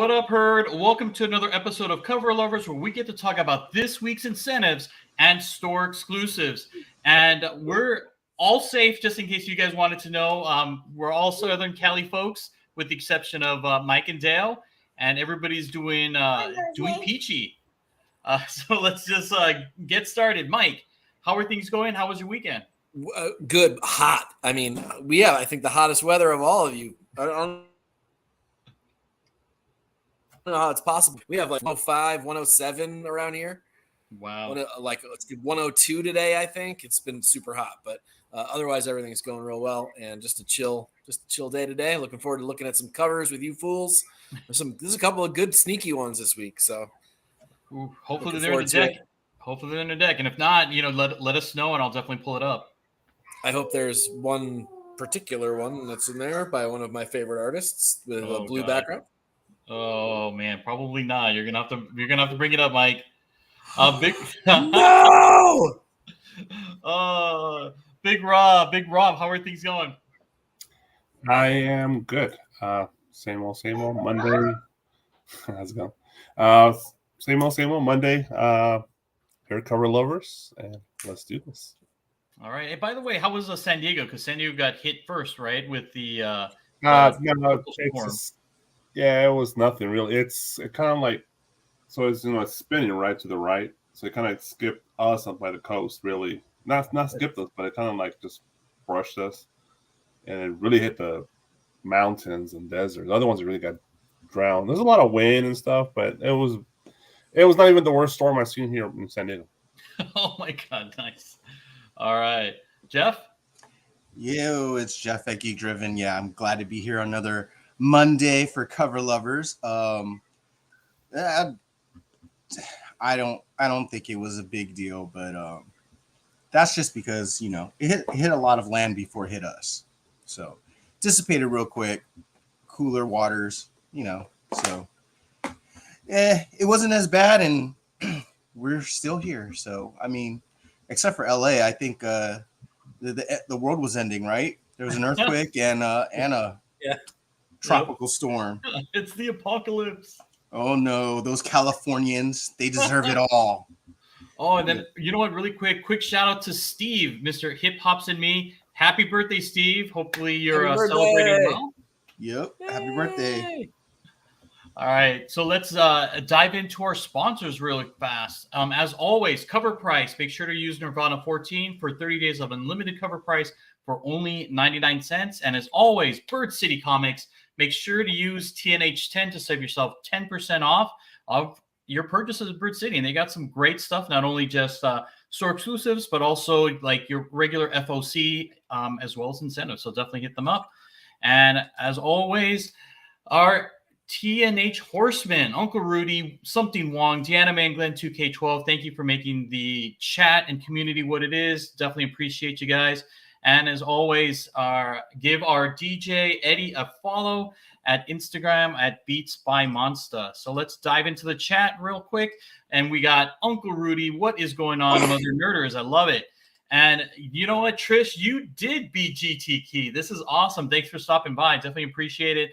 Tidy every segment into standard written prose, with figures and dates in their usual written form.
What up, Herd? Welcome to another episode of Cover Lovers, where we get to talk about this week's incentives and store exclusives. And we're all safe, just in case you guys wanted to know. We're all Southern Cali folks, with the exception of Mike and Dale, and everybody's doing peachy. So let's just get started. Mike, how are things going? How was your weekend? Good, hot. I mean, I think the hottest weather of all of you. I don't know how it's possible. We have like 105, 107 around here. Wow. It's 102 today, I think. It's been super hot, but otherwise everything's going real well. And just a chill day today. Looking forward to looking at some covers with you fools. There's a couple of good sneaky ones this week. So hopefully they're in the deck. Hopefully they're in the deck. And if not, let us know and I'll definitely pull it up. I hope there's one particular one that's in there by one of my favorite artists with a blue background. Oh man, probably not. You're gonna have to bring it up, Mike. Big No. Big Rob, how are things going? I am good. Same old Monday. How's it going? Same old Monday. Here at Cover Lovers, and let's do this. All right. Hey, by the way, how was San Diego? Because San Diego got hit first, right? With the it was nothing really. It kind of like, so it's it's spinning right to the right, so it kind of skipped us up by the coast. Really, not skipped us, but it kind of like just brushed us, and it really hit the mountains and deserts. The other ones really got drowned. There's a lot of wind and stuff, but it was not even the worst storm I've seen here in San Diego. Oh my God, nice. All right, Jeff. Yo, it's Jeff at Geek Driven. Yeah, I'm glad to be here on another Monday for Cover Lovers. I don't think it was a big deal, but that's just because it hit a lot of land before it hit us. So dissipated real quick, cooler waters, So it wasn't as bad, and we're still here. So I mean, except for LA, I think the world was ending. Right? There was an earthquake and a tropical storm. It's the apocalypse. Oh no, those Californians, they deserve it all. Oh, and then you know what? Really quick shout out to Steve, Mr. Hip Hops and Me. Happy birthday, Steve. Hopefully you're celebrating well. Yep. Yay. Happy birthday. All right, so let's dive into our sponsors really fast. As always, cover price. Make sure to use Nerdvana 14 for 30 days of unlimited cover price for only 99 cents. And as always, Bird City Comics. Make sure to use TNH10 to save yourself 10% off of your purchases at Bird City. And they got some great stuff, not only just store exclusives, but also like your regular FOC as well as incentives. So definitely hit them up. And as always, our TNH Horseman, Uncle Rudy, Something Wong, Deanna Man, Glenn 2K12. Thank you for making the chat and community what it is. Definitely appreciate you guys. And as always, give our DJ Eddie a follow at Instagram at Beats by Monster. So let's dive into the chat real quick. And we got Uncle Rudy. What is going on, Mother Nerders? I love it. And you know what, Trish? You did beat GT Key. This is awesome. Thanks for stopping by. Definitely appreciate it.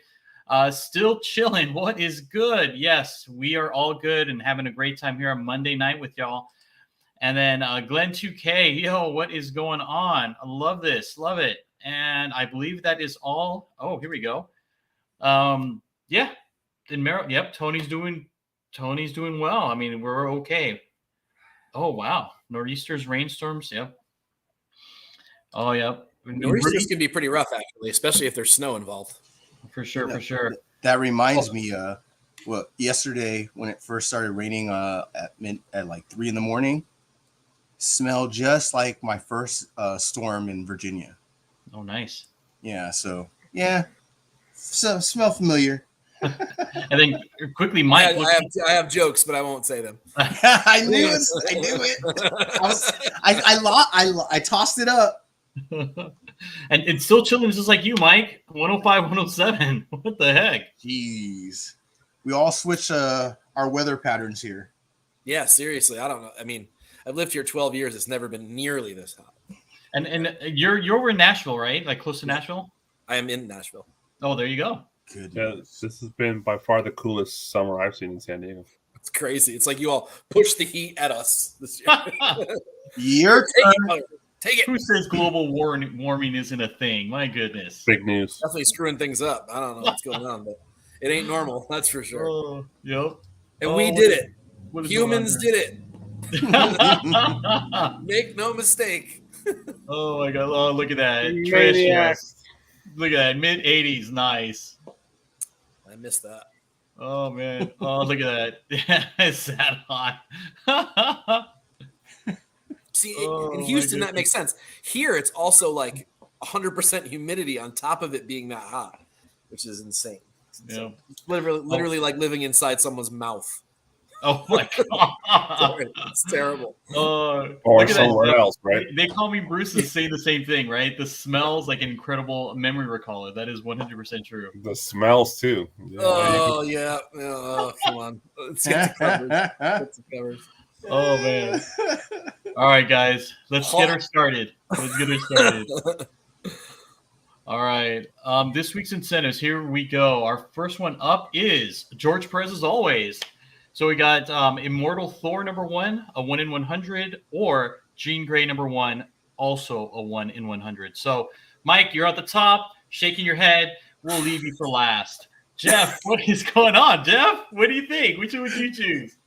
Still chilling. What is good? Yes, we are all good and having a great time here on Monday night with y'all. And then Glenn 2K, yo, what is going on? I love this. Love it. And I believe that is all. Oh, here we go. Yeah. Yep, Tony's doing well. I mean, we're okay. Oh, wow. Nor'easters, rainstorms. Yep. Oh, yep. Nor'easters can be pretty rough, actually, especially if there's snow involved. For sure. That reminds me, yesterday when it first started raining at like 3 a.m, smelled just like my first storm in Virginia. Oh, nice. Yeah. So smell familiar. And then quickly, Mike. I have jokes, but I won't say them. I knew it. I tossed it up. And it's still chilling just like you, Mike. 105, 107. What the heck? Jeez. We all switch our weather patterns here. Yeah, seriously. I don't know. I mean, I've lived here 12 years. It's never been nearly this hot. And you're over in Nashville, right? Like close to Nashville? I am in Nashville. Oh, there you go. goodness. this has been by far the coolest summer I've seen in San Diego. It's crazy. It's like you all push the heat at us this year. Your turn. Take it. Who says global warming isn't a thing? My goodness. Big news. Definitely screwing things up. I don't know what's going on, but it ain't normal. That's for sure. Oh, yep. And we did it. What is Humans going did it. on here? Make no mistake. Oh my god! Oh, look at that. Trish, Maniacs. yes. Look at that. Mid 80s. Nice. I missed that. Oh man. Oh, look at that. It's that hot. See, Oh, in my Houston, that goodness. makes sense. Here, it's also like 100% humidity on top of it being that hot, which is insane. It's insane. Yeah. It's literally like living inside someone's mouth. Oh my god. It's terrible. Oh, Or look at that. somewhere else, right? They call me Bruce and say the same thing, right? The smells like an incredible memory recaller. That is 100% true. The smells too. Yeah. Oh, yeah. Oh, come on. Let's get to covers. Get to covers. Oh man. All right, guys. Let's get her started. All right. This week's incentives. Here we go. Our first one up is George Perez as always. So we got Immortal Thor #1, a 1 in 100, or Jean Grey #1, also a 1 in 100. So, Mike, you're at the top, shaking your head. We'll leave you for last. Jeff, what is going on? Jeff, what do you think? Which one would you choose?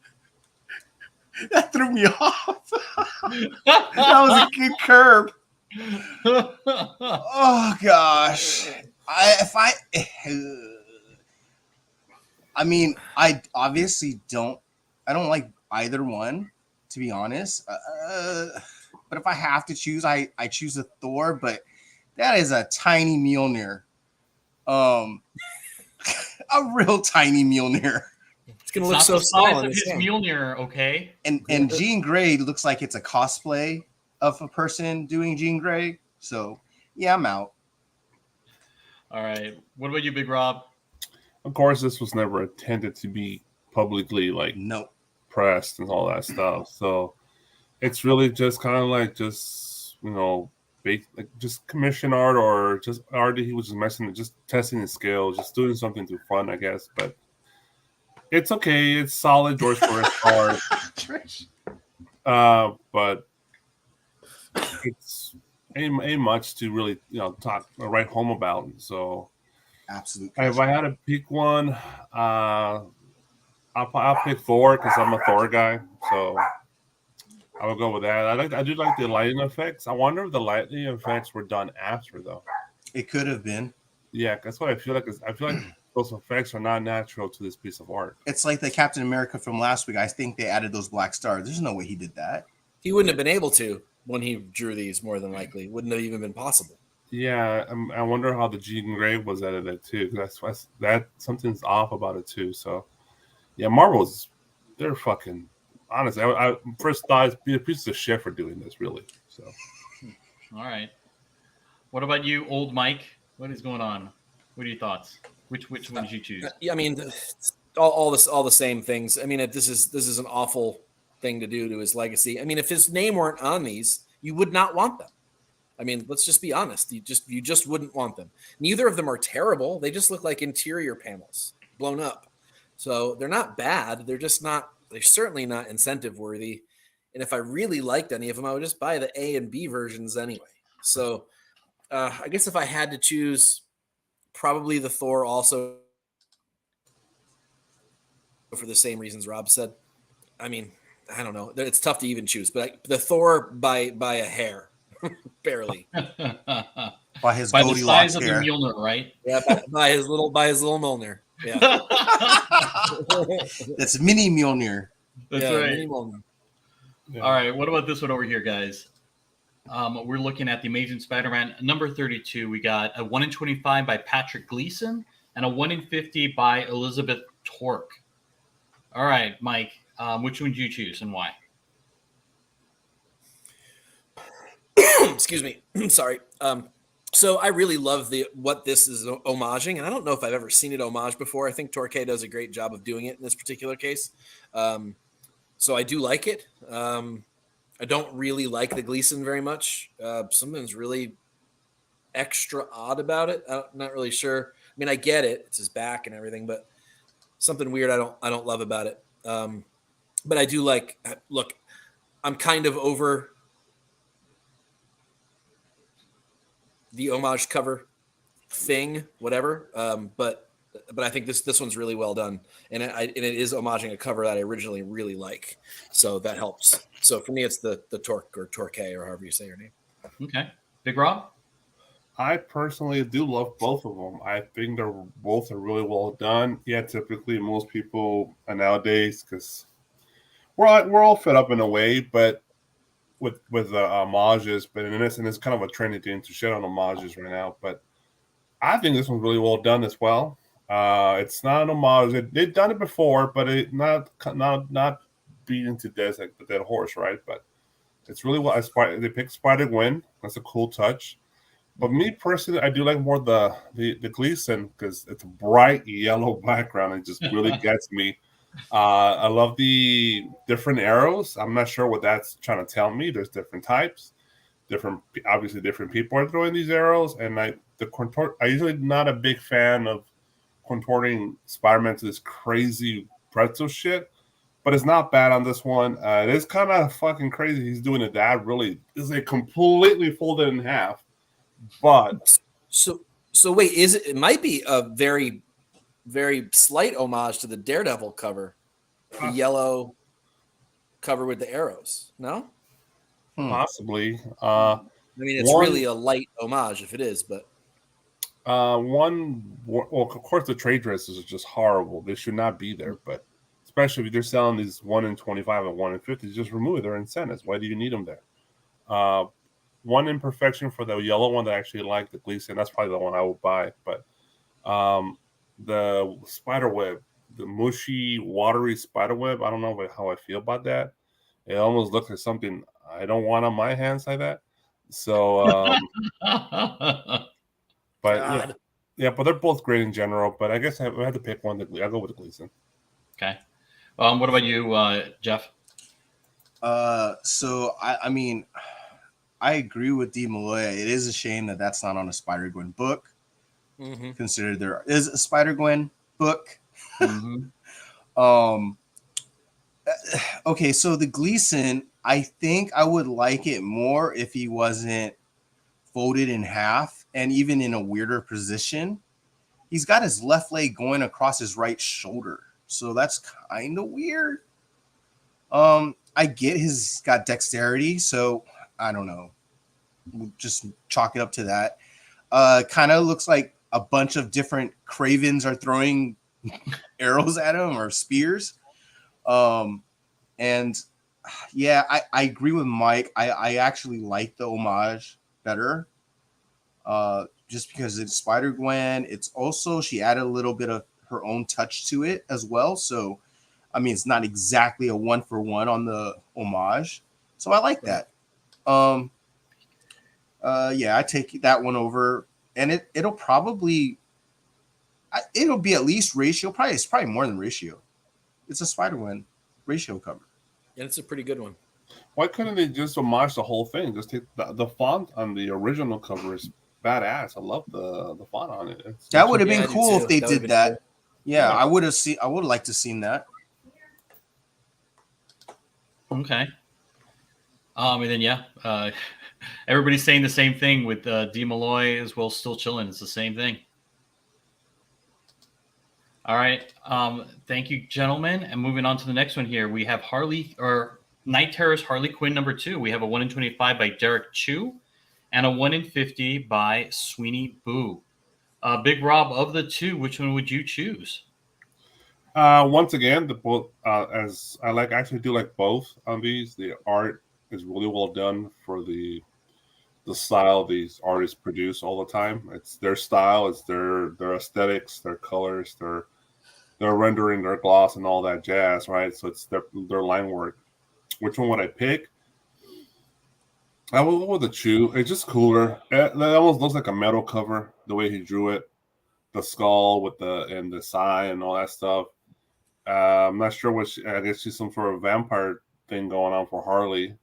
That threw me off. That was a good curve. Oh gosh. I mean, I obviously don't like either one, to be honest. But if I have to choose, I choose a Thor, but that is a tiny Mjolnir. A real tiny Mjolnir. It's going to look Not so the small size in of his his hand. Mjolnir, okay? And Jean Grey looks like it's a cosplay of a person doing Jean Grey. So yeah, I'm out. All right. What about you, Big Rob? Of course, this was never intended to be publicly like Nope. pressed and all that stuff. So it's really just kind of like just just commission art or just art that he was just messing, just testing his skills, just doing something to fun, I guess. But it's okay. It's solid George Perez art. Trish. But it's ain't much to really talk or write home about. So Absolutely. if I had to pick one, I'll pick Thor because I'm a Thor guy. So I will go with that. I do like the lighting effects. I wonder if the lighting effects were done after though. It could have been. Yeah, that's what I feel like. I feel like those effects are not natural to this piece of art. It's like the Captain America from last week. I think they added those black stars. There's no way he did that. He wouldn't have been able to when he drew these, more than likely. Wouldn't have even been possible. Yeah, I wonder how the Jean Grey was edited too. That's that something's off about it too. So yeah, Marvel's they're fucking honestly. I first thought it'd be a piece of shit for doing this, really. So All right. What about you, old Mike? What is going on? What are your thoughts? Which one did you choose? Yeah, I mean, all the same things. I mean, this is an awful thing to do to his legacy. I mean, if his name weren't on these, you would not want them. I mean, let's just be honest. You just wouldn't want them. Neither of them are terrible. They just look like interior panels blown up. So they're not bad. They're certainly not incentive worthy. And if I really liked any of them, I would just buy the A and B versions anyway. So I guess if I had to choose, probably the Thor also for the same reasons Rob said. I mean, I don't know. It's tough to even choose, but the Thor by a hair. Barely. By his By the Goldilocks size of the hair. Mjolnir, right? Yeah, by his little Mjolnir. Yeah. That's mini Mjolnir. That's Yeah, right. mini Mjolnir. yeah. All right. What about this one over here, guys? We're looking at the Amazing Spider-Man #32. We got a 1 in 25 by Patrick Gleason and a 1 in 50 by Elizabeth Torque. All right, Mike. Which one did you choose and why? Excuse me. Sorry. So I really love what this is homaging, and I don't know if I've ever seen it homage before. I think Torque does a great job of doing it in this particular case. So I do like it. I don't really like the Gleason very much. Something's really extra odd about it. I'm not really sure. mean, I get it; it's his back and everything, but something weird I don't love about it. But I do like. Look, I'm kind of over the homage cover thing, whatever. But I think this one's really well done, and it is homaging a cover that I originally really like, so that helps. So for me, it's the Torque or Torque or however you say your name. Okay, Big Rob. I personally do love both of them. I think they're both are really well done. Yeah, typically most people nowadays, because we're all fed up in a way, but with the homages, but in this, and it's kind of a trendy thing to shit on homages right now. But I think this one's really well done as well. It's not an homage. They've done it before, but it not beating to death like the dead horse, right? But it's really well. They picked Spider-Gwen. That's a cool touch. But me personally, I do like more the Gleason because it's a bright yellow background. It just really gets me. I love the different arrows. I'm not sure what that's trying to tell me. There's different types, obviously different people are throwing these arrows, and I usually not a big fan of contorting Spider-Man to this crazy pretzel shit, but it's not bad on this one. It is kind of fucking crazy. He's doing it that really is like completely folded in half, but so wait, it might be a very very slight homage to the Daredevil cover, the yellow cover with the arrows. No, possibly. I mean, it's really a light homage if it is, but of course, the trade dresses are just horrible. They should not be there, but especially if they're selling these 1 in 25 and 1 in 50, just remove it. They're incentives. Why do you need them there? One imperfection for the yellow one that I actually like, the Gleason, that's probably the one I will buy, but the spiderweb, the mushy, watery spiderweb, I don't know how I feel about that. It almost looks like something I don't want on my hands like that. So, but yeah, but they're both great in general. But I guess I had to pick one. I'll go with the Gleason. Okay. What about you, Jeff? So I mean, I agree with D. Malloy. It is a shame that that's not on a Spider-Gwen book. Mm-hmm. Considered there is a Spider-Gwen book. Mm-hmm. Okay, so the Gleason, I think I would like it more if he wasn't folded in half and even in a weirder position. He's got his left leg going across his right shoulder, so that's kind of weird. I get he's got dexterity, so I don't know. We'll just chalk it up to that. Kind of looks like a bunch of different Cravens are throwing arrows at him or spears. And yeah, I agree with Mike. I actually like the homage better. Just because it's Spider-Gwen. It's also, she added a little bit of her own touch to it as well. So, I mean, it's not exactly a 1-for-1 on the homage. So I like that. Yeah, I take that one over, and it'll probably it'll be at least ratio. It's probably more than ratio. It's a Spider-Gwen ratio cover, and it's a pretty good one. Why couldn't they just homage the whole thing? Just take the font on the original cover is badass. I love the font on it. That would have been cool if they did that. Cool. Yeah, I would have seen. I would have liked to seen that. Okay. And then everybody's saying the same thing with D. Malloy as well. Still chilling. It's the same thing. All right. Thank you, gentlemen. And moving on to the next one here, we have Night Terror's Harley Quinn #2. We have a 1 in 25 by Derek Chu and a 1 in 50 by Sweeney Boo. Big Rob, of the two, which one would you choose? Once again, the both as I actually do like both on these. The art is really well done for the style these artists produce all the time. It's their style, it's their aesthetics, their colors, their rendering, their gloss, and all that jazz, right? So it's their line work. Which one would I pick? I will go with the Chew. It's just cooler. It almost looks like a metal cover, the way he drew it. The skull with the sigh and all that stuff. I'm not sure I guess she's some sort of vampire thing going on for Harley.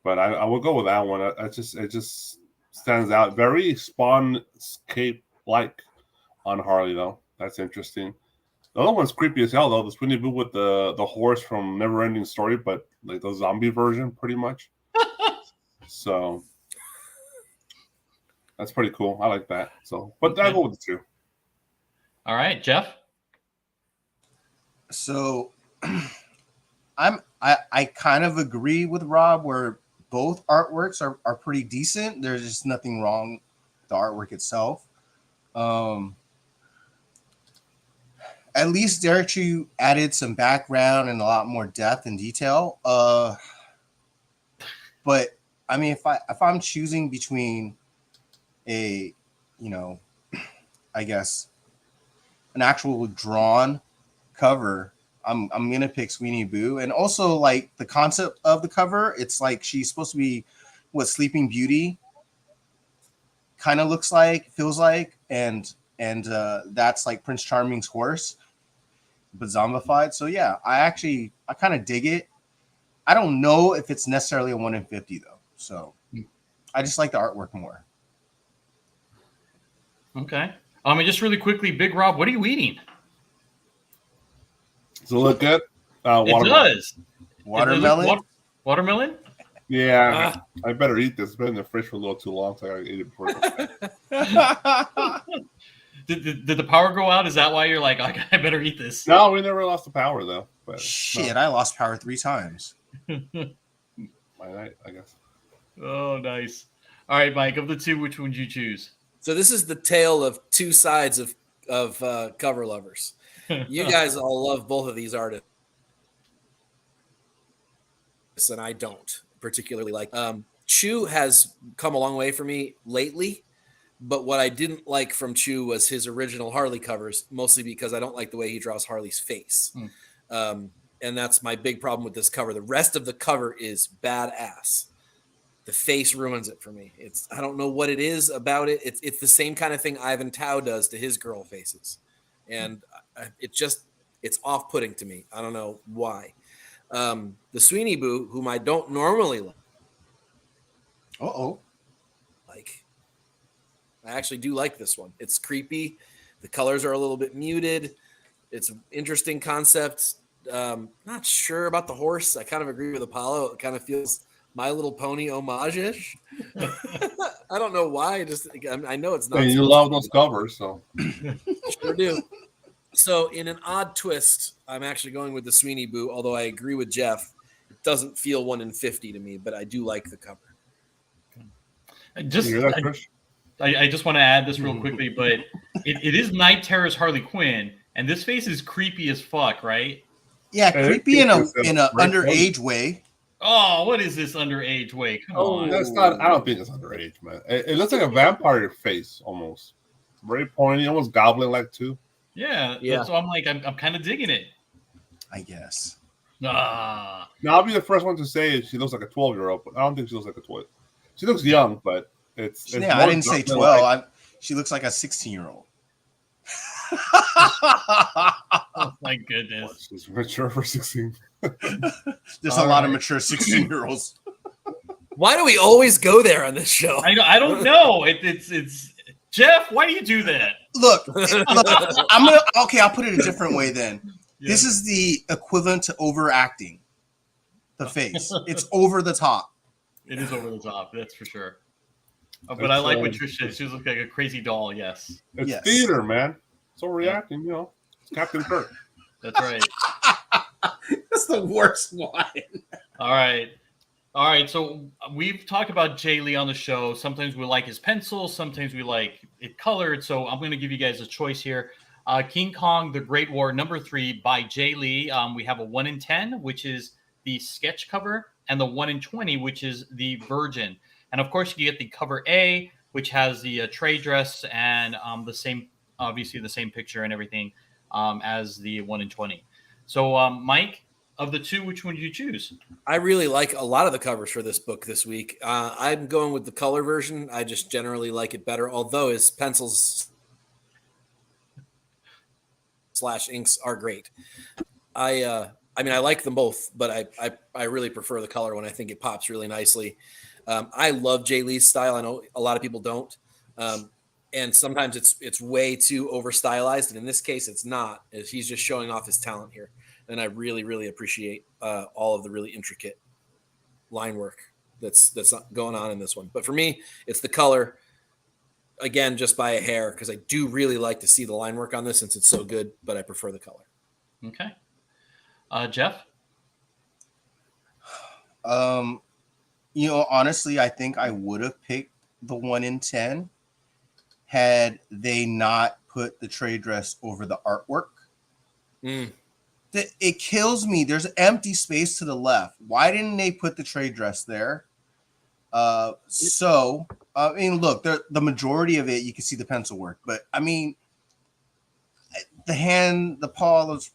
But I will go with that one. It just stands out. Very Spawnscape like on Harley though. That's interesting. The other one's creepy as hell though. The Sweeney Boo with the horse from Neverending Story, but like the zombie version, pretty much. So that's pretty cool. I like that. So, but I'll go with the 2. All right, Jeff. So I kind of agree with Rob where both artworks are pretty decent. There's just nothing wrong with the artwork itself. At least Derek Chu added some background and a lot more depth and detail. But I mean, if I'm choosing between a, I guess an actual drawn cover, I'm gonna pick Sweeney Boo. And also like the concept of the cover, it's like she's supposed to be what Sleeping Beauty kind of looks like, feels like, and that's like Prince Charming's horse, but zombified. So yeah, I kind of dig it. I don't know if it's necessarily a 1 in 50 though. So I just like the artwork more. Okay. And just really quickly, Big Rob, what are you eating? Does it look good? It does. Watermelon? Watermelon? Yeah, I better eat this. It's been in the fridge for a little too long, so I gotta eat it before. Did the power go out? Is that why you're like, I better eat this? No, we never lost the power though. But Shit, I lost power 3 times. My night, I guess. Oh, nice. All right, Mike, of the 2, which one would you choose? So this is the tale of 2 sides of cover lovers. You guys all love both of these artists, and I don't particularly like. Chu has come a long way for me lately, but what I didn't like from Chu was his original Harley covers, mostly because I don't like the way he draws Harley's face. And that's my big problem with this cover. The rest of the cover is badass. The face ruins it for me. I don't know what it is about it. It's the same kind of thing Ivan Tao does to his girl faces. And it's off-putting to me. I don't know why. The Sweeney Boo, whom I don't normally like, I actually do like this one. It's creepy. The colors are a little bit muted. It's an interesting concept. Not sure about the horse. I kind of agree with Apollo. It kind of feels My Little Pony homage-ish. I don't know why. I know it's not. And you love those covers, so Sure do. So in an odd twist, I'm actually going with the Sweeney Boo, although I agree with Jeff. It doesn't feel 1 in 50 to me, but I do like the cover. I just want to add this real quickly, but it is Night Terror's Harley Quinn, and this face is creepy as fuck, right? Yeah, creepy in a underage way. Oh, what is this underage way? Come on. That's not. I don't think it's underage, man. It looks like a vampire face almost. Very pointy, almost goblin-like too. Yeah. So I'm like, I'm kind of digging it. I guess. Ah. Now I'll be the first one to say she looks like a 12-year-old, but I don't think she looks like a 12. She looks young, but it's yeah. I didn't say 12. She looks like a 16-year-old. Oh my goodness. She's mature for 16. There's a lot of mature 16-year-olds. Why do we always go there on this show? I don't know. It's Jeff. Why do you do that? Look. I'll put it a different way then. Yeah. This is the equivalent to overacting the face. It's over the top. It is over the top. That's for sure. But I like what Trish said. She looks like a crazy doll. Yes. It's theater, man. So reacting, it's Captain Kirk. That's right. That's the worst one. All right. So we've talked about Jay Lee on the show. Sometimes we like his pencils. Sometimes we like it colored. So I'm going to give you guys a choice here. King Kong, The Great War, #3 by Jay Lee. We have a 1 in 10, which is the sketch cover, and the 1 in 20, which is the Virgin. And of course, you get the cover A, which has the trade dress and obviously the same picture and everything as the 1 in 20. So, Mike, of the 2, which one did you choose? I really like a lot of the covers for this book this week. I'm going with the color version. I just generally like it better, although his pencils / inks are great. I like them both, but I really prefer the color one. I think it pops really nicely. I love Jay Lee's style. I know a lot of people don't. and sometimes it's way too over stylized, and in this case, it's not. He's just showing off his talent here, and I really, really appreciate all of the really intricate line work that's going on in this one. But for me, it's the color. Again, just by a hair, because I do really like to see the line work on this since it's so good, but I prefer the color. Okay. Jeff? Honestly, I think I would have picked the 1 in 10 had they not put the trade dress over the artwork. It kills me. There's empty space to the left. Why didn't they put the trade dress there? Look, the majority of it, you can see the pencil work, but I mean, the paw is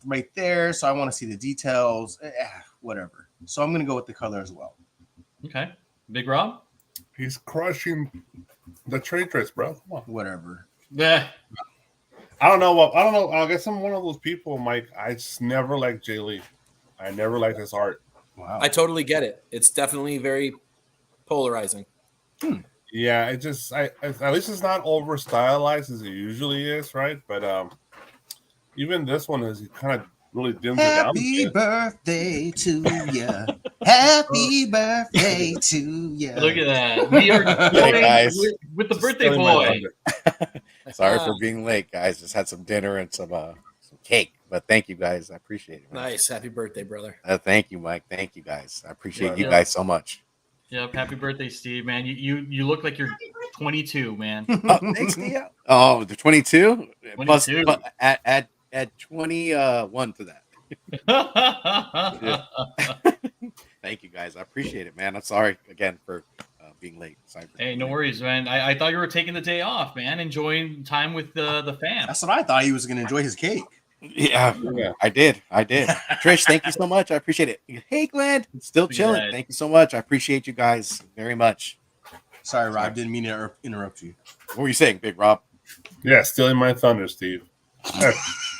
right there, so I want to see the details. Whatever. So I'm going to go with the color as well. Okay. Big Rob? He's crushing the trade dress, bro. Come on. Whatever. Yeah. I don't know. I guess I'm one of those people, Mike. I just never liked Jay Lee. I never liked his art. Wow. I totally get it. It's definitely very polarizing. Yeah, at least it's not over stylized as it usually is, right? But even this one is kind of really dims it down. Happy birthday to ya. Happy birthday to ya. Look at that. We are Hey, guys. with the birthday boy. Sorry for being late, guys. Just had some dinner and some cake. But thank you, guys. I appreciate it. Man. Nice. Happy birthday, brother. Thank you, Mike. Thank you, guys. I appreciate you guys so much. Yep. Happy birthday, Steve, man. You look like you're 22, man. Oh, thanks, Steve. Oh, the 22? 22. Plus, add 21 to that. Thank you, guys. I appreciate it, man. I'm sorry again for being late. Sorry for Hey, no worries, man. I thought you were taking the day off, man, enjoying time with the fam. That's what I thought. He was going to enjoy his cake. Yeah, I did. Trish, thank you so much. I appreciate it. Hey, Glenn, still chilling. Thank you so much. I appreciate you guys very much. Sorry, Rob. Didn't mean to interrupt you. What were you saying, Big Rob? Yeah, stealing my thunder, Steve.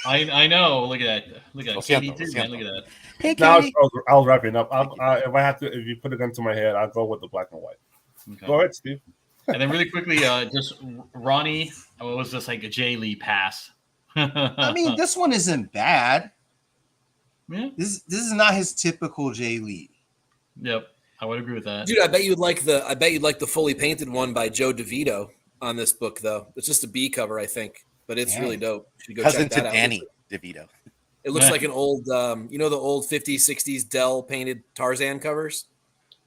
I know. Look at that. Look at that. Siento, Katie too, man. Look at that. Hey, Now Katie. I was wrapping up. If you put a gun to my head, I'll go with the black and white. Okay. Go ahead, Steve. And then really quickly, just Ronnie, what was this, like a Jay Lee pass? I mean, this one isn't bad. Yeah. This is not his typical Jay Lee. Yep, I would agree with that. Dude, I bet you'd like the fully painted one by Joe DeVito on this book, though. It's just a B cover, I think, but it's really dope. You should go Cousin check that to out. Danny DeVito. It looks like an old, the old 50s, 60s Dell painted Tarzan covers.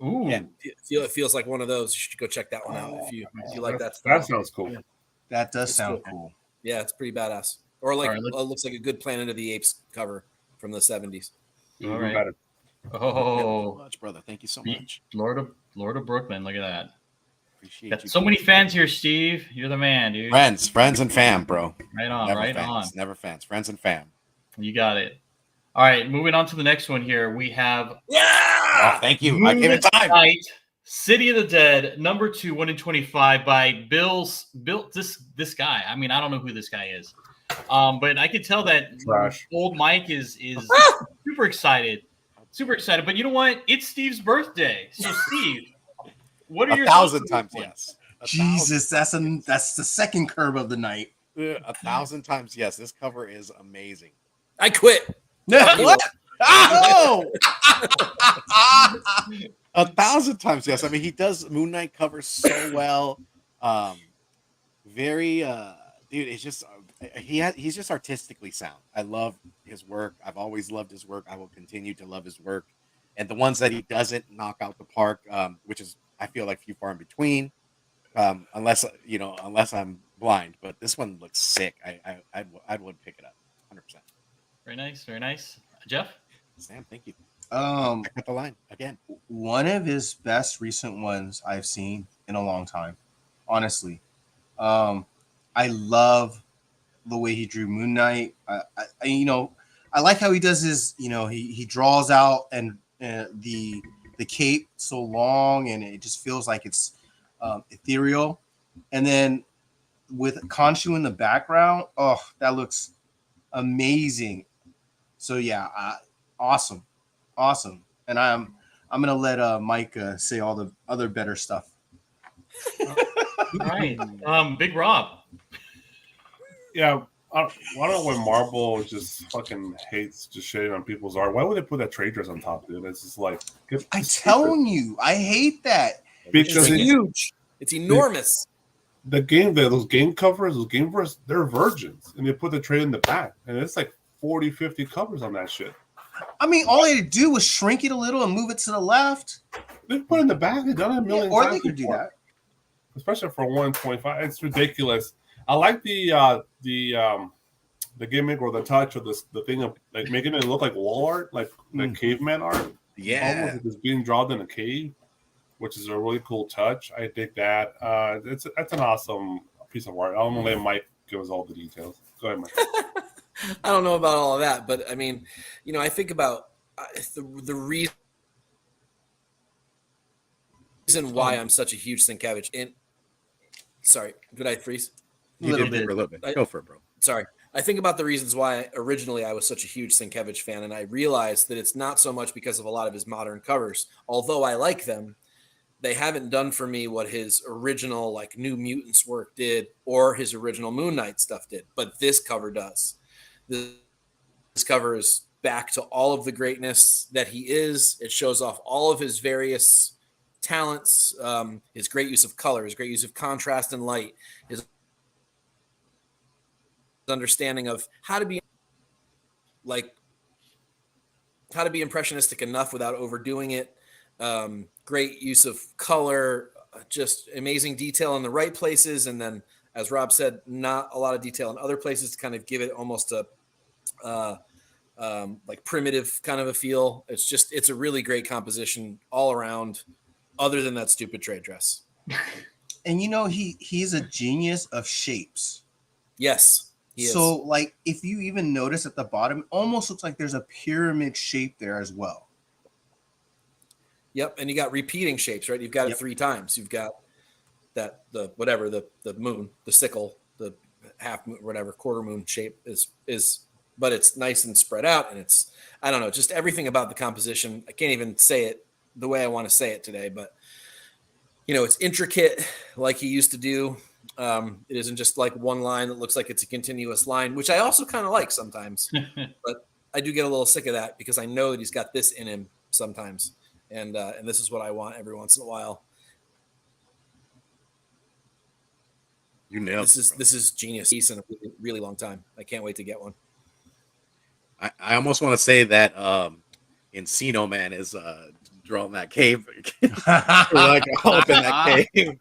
Ooh. Yeah. It feels like one of those. You should go check that one out if you like that stuff. That sounds cool. Yeah. That does It's sound cool. cool. Yeah, it's pretty badass. Or like, All right, it looks like a good Planet of the Apes cover from the 70s. All right. Got it. Oh, Much, brother. Thank you so much. Lord of Brooklyn. Look at that. Appreciate Got you. so many fans here, Steve. You're the man, dude. Friends and fam, bro. Right on, Never right fans. on. Never fans. Friends and fam. You got it. All right, moving on to the next one here. We have Oh, thank you. I gave it time. Night, City of the Dead, number 2, 1 in 25 by this guy. I mean, I don't know who this guy is. But I could tell that Trash. old Mike is super excited. Super excited. But you know what? It's Steve's birthday. So Steve, what are your 1,000 times yes. Jesus, that's the second curve of the night. 1,000 times yes. This cover is amazing. I quit. What? Oh! 1,000 times yes. I mean, he does Moon Knight covers so well. Very dude, it's just he's just artistically sound. I love his work. I've always loved his work. I will continue to love his work. And the ones that he doesn't knock out the park, which is I feel like few far in between, unless I'm blind. But this one looks sick. I would pick it up 100%. Very nice, very nice. Jeff? Sam, thank you. Um, I cut the line again. One of his best recent ones I've seen in a long time, honestly. I love the way he drew Moon Knight. I like how he does his, he draws out and the cape so long and it just feels like it's ethereal. And then with Khonshu in the background, oh, that looks amazing. So yeah, awesome. And I'm gonna let Mike say all the other better stuff. right. Big Rob. Yeah, I don't know why Marvel just fucking hates just shitting on people's art. Why would they put that trade dress on top, dude? It's just like I'm just telling you, I hate that. because It's it's huge. It's enormous. those game covers, they're virgins, and they put the trade in the back, and it's like 40, 50 covers on that shit. I mean, all they had to do was shrink it a little and move it to the left. They put it in the back. They've done it a million Or times they could do before. that. Especially for 125. It's ridiculous. I like the gimmick or the touch or the thing of like making it look like wall art, like caveman art. Yeah. Almost like it's being drawn in a cave, which is a really cool touch. I dig that. That's an awesome piece of art. I'm gonna let Mike give us all the details. Go ahead, Mike. I don't know about all of that, but I mean, I think about the reason why I'm such a huge Sienkiewicz. And sorry, did I freeze? You did for a little bit. Go for it, bro. Sorry. I think about the reasons why originally I was such a huge Sienkiewicz fan, and I realized that it's not so much because of a lot of his modern covers. Although I like them, they haven't done for me what his original like New Mutants work did or his original Moon Knight stuff did. But this cover does. This cover is back to all of the greatness that he is. It shows off all of his various talents, his great use of color, his great use of contrast and light, his understanding of how to be impressionistic enough without overdoing it. Great use of color, just amazing detail in the right places, and then, as Rob said, not a lot of detail in other places to kind of give it almost a like primitive kind of a feel. It's a really great composition all around, other than that stupid trade dress. And he's a genius of shapes. Yes. So like if you even notice at the bottom, it almost looks like there's a pyramid shape there as well. Yep, and you got repeating shapes, right? You've got it 3 times. You've got the moon, the sickle, the half moon, whatever, quarter moon shape is, but it's nice and spread out, and it's, I don't know, just everything about the composition. I can't even say it the way I want to say it today, but it's intricate like he used to do. It isn't just like one line that looks like it's a continuous line, which I also kind of like sometimes, but I do get a little sick of that because I know that he's got this in him sometimes. And this is what I want every once in a while. You nailed this is genius. He's in a really, really long time. I can't wait to get one. I almost want to say that Encino Man is drawing that cave. Like all up in that cave.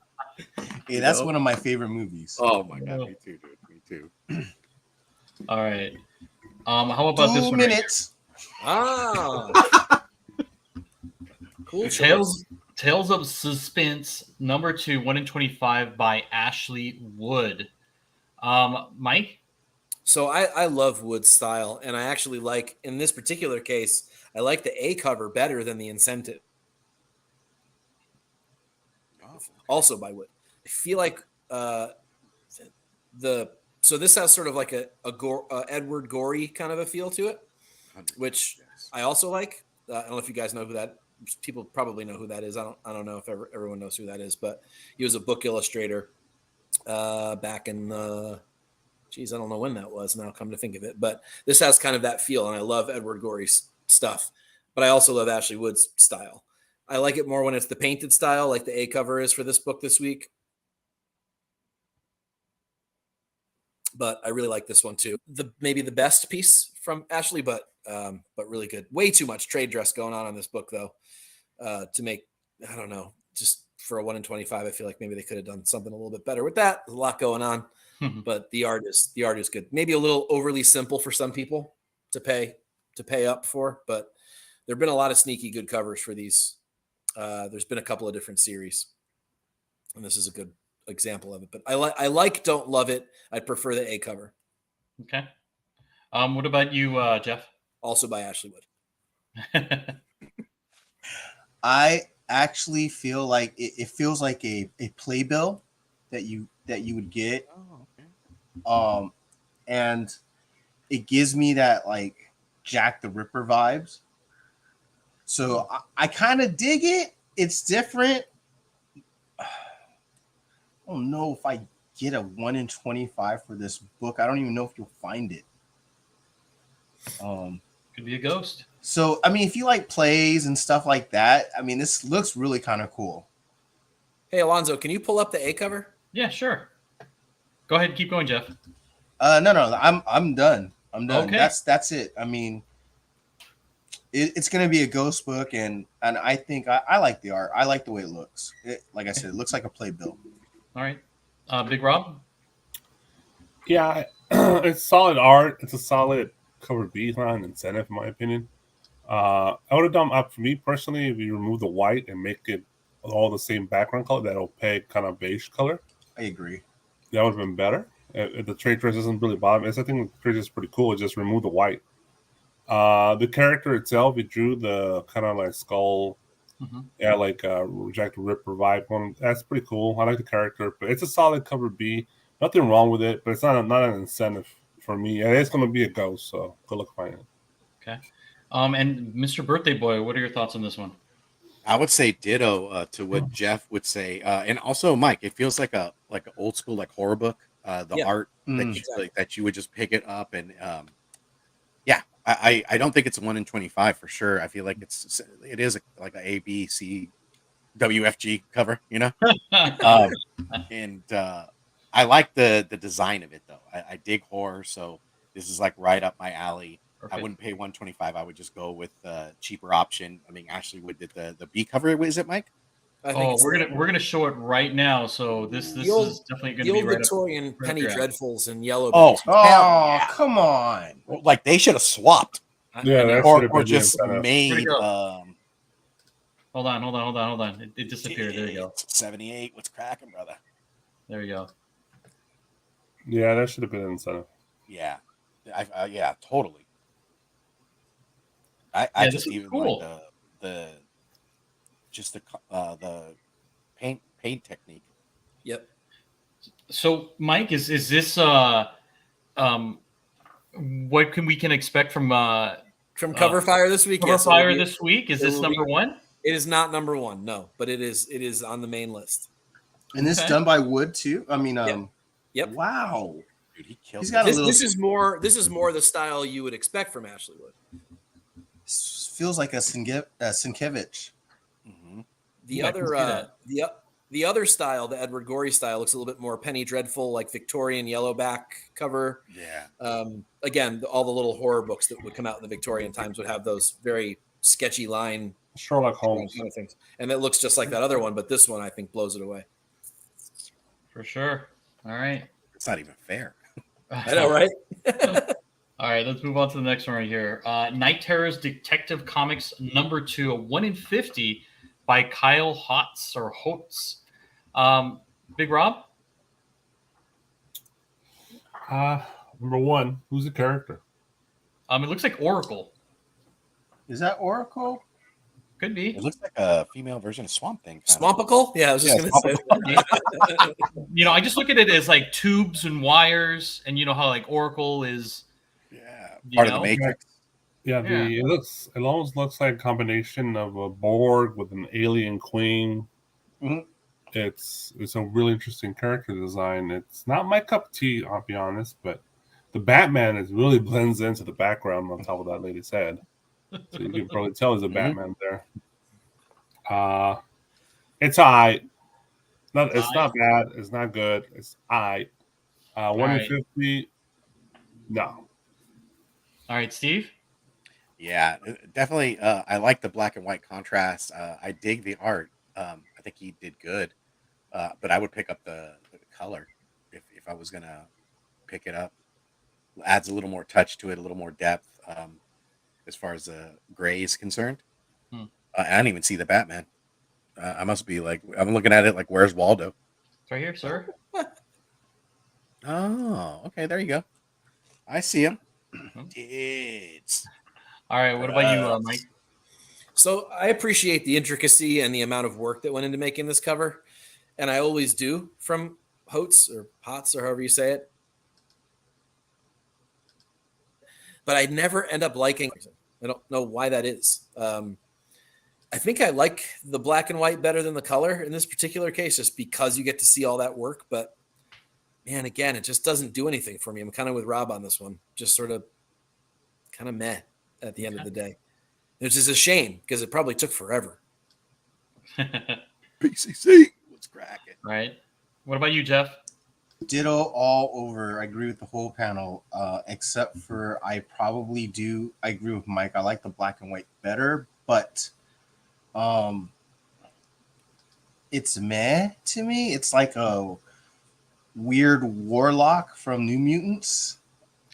Yeah, that's one of my favorite movies. Oh my god, me too, dude. Me too. All right. How about this 2 one? minutes. Cool. Tales of Suspense #2, 1 in 25 by Ashley Wood. Mike? So I love Wood's style, and I actually like, in this particular case, I like the A cover better than the incentive. Also by Wood. I feel like so this has sort of like a Edward Gorey kind of a feel to it, which I also like. I don't know if you guys know who that. People probably know who that is. I don't know if everyone knows who that is, but he was a book illustrator back in I don't know when that was now, come to think of it. But this has kind of that feel, and I love Edward Gorey's stuff. But I also love Ashley Wood's style. I like it more when it's the painted style, like the A cover is for this book this week. But I really like this one too. Maybe the best piece from Ashley, but really good. Way too much trade dress going on in this book, though, to make, I don't know, just for a 1 in 25. I feel like maybe they could have done something a little bit better with that. There's a lot going on, but the art is good. Maybe a little overly simple for some people to pay up for, but there've been a lot of sneaky good covers for these. There's been a couple of different series, and this is a good example of it. But I don't love it. I'd prefer the A cover. Okay. What about you, Jeff? Also by Ashley Wood. I actually feel like it feels like a playbill that you would get. Oh, okay. And it gives me that like Jack the Ripper vibes. So I kind of dig it. It's different. don't know if I get a 1 in 25 for this book. I don't even know if you'll find it. Could be a ghost. So I mean, if you like plays and stuff like that, I mean, this looks really kind of cool. Hey, Alonzo, can you pull up the A cover? Yeah, sure. Go ahead, keep going, Jeff. No, I'm done. I'm done. Okay. That's it. I mean, it's gonna be a ghost book, and I think I like the art. I like the way it looks. Like I said, it looks like a playbill. All right. Big Rob? Yeah, it's solid art. It's a solid cover B. It's not an incentive, in my opinion. I would have done, for me personally, if you remove the white and make it all the same background color, that opaque kind of beige color, I agree. that would have been better. If the trade dress doesn't really bother me. I think the trade dress is pretty cool. Just remove the white. The character itself, he drew the kind of like skull, like Jack the Ripper vibe one. That's pretty cool. I like the character, but it's a solid cover B. Nothing wrong with it, but it's not an incentive for me. And it's going to be a ghost, so good luck finding it. Okay. And Mr. Birthday Boy, what are your thoughts on this one? I would say ditto to what Jeff would say, and also Mike. It feels like an old school like horror book. The art that you would just pick it up and I don't think it's a 1 in 25 for sure. I feel like it is like a B C W F G cover, you know. And I like the design of it though. I dig horror, so this is like right up my alley. Perfect. I wouldn't pay 125. I would just go with the cheaper option. I mean, Ashley Wood did the B cover. Is it, Mike? We're gonna show it right now. So this is definitely going to be right Victorian up, Penny Dreadfuls in yellow. Come on! Like they should have swapped. Yeah, or just made. Hold on. It disappeared. There you go. 78. What's cracking, brother? There you go. Yeah, that should have been an incentive. Yeah, yeah, totally. I just even cool. like the paint technique. Yep. So, Mike, is this what we can expect from Cover Fire this week? Cover Fire this week? Is this number one? It is not number one, no, but it is on the main list. And this done by Wood too. I mean, yep. Wow, dude, he killed. He's got this is more the style you would expect from Ashley Wood. Feels like a Sienkiewicz. Mm-hmm. The other style, the Edward Gorey style, looks a little bit more Penny Dreadful, like Victorian yellowback cover. Yeah. Again, all the little horror books that would come out in the Victorian times would have those very sketchy line Sherlock Holmes kind of things, and it looks just like that other one, but this one I think blows it away. For sure. All right. It's not even fair. I know, right? All right, let's move on to the next one right here. Night Terrors Detective Comics number 2, a 1 in 50 by Kyle Hotz or Holtz. Big Rob? Number 1, who's the character? It looks like Oracle. Is that Oracle? Could be. It looks like a female version of Swamp Thing. Swampicle? Yeah, I was just going to say. I just look at it as like tubes and wires, and you know how like Oracle is. Part of the Matrix. Yeah, it almost looks like a combination of a Borg with an alien queen. Mm-hmm. It's a really interesting character design. It's not my cup of tea, I'll be honest, but the Batman really blends into the background on top of that lady's head. So you can probably tell there's a Batman there. It's all right. It's not bad. It's not good. It's all right. 1 in 50, no. All right, Steve? Yeah, definitely. I like the black and white contrast. I dig the art. I think he did good. But I would pick up the color if I was going to pick it up. Adds a little more touch to it, a little more depth as far as the gray is concerned. I didn't even see the Batman. I must be like, I'm looking at it like, where's Waldo? It's right here, sir. Oh, okay. There you go. I see him. All right. What about you, Mike? So I appreciate the intricacy and the amount of work that went into making this cover. And I always do from Hotz or Potts or however you say it. But I never end up liking it. I don't know why that is. I think I like the black and white better than the color in this particular case, just because you get to see all that work. But man, again, it just doesn't do anything for me. I'm kind of with Rob on this one. Just sort of kind of meh at the end of the day. Which is a shame because it probably took forever. PCC, what's cracking? Right. What about you, Jeff? Ditto all over. I agree with the whole panel, except for I agree with Mike. I like the black and white better, but it's meh to me. It's like a weird warlock from New Mutants.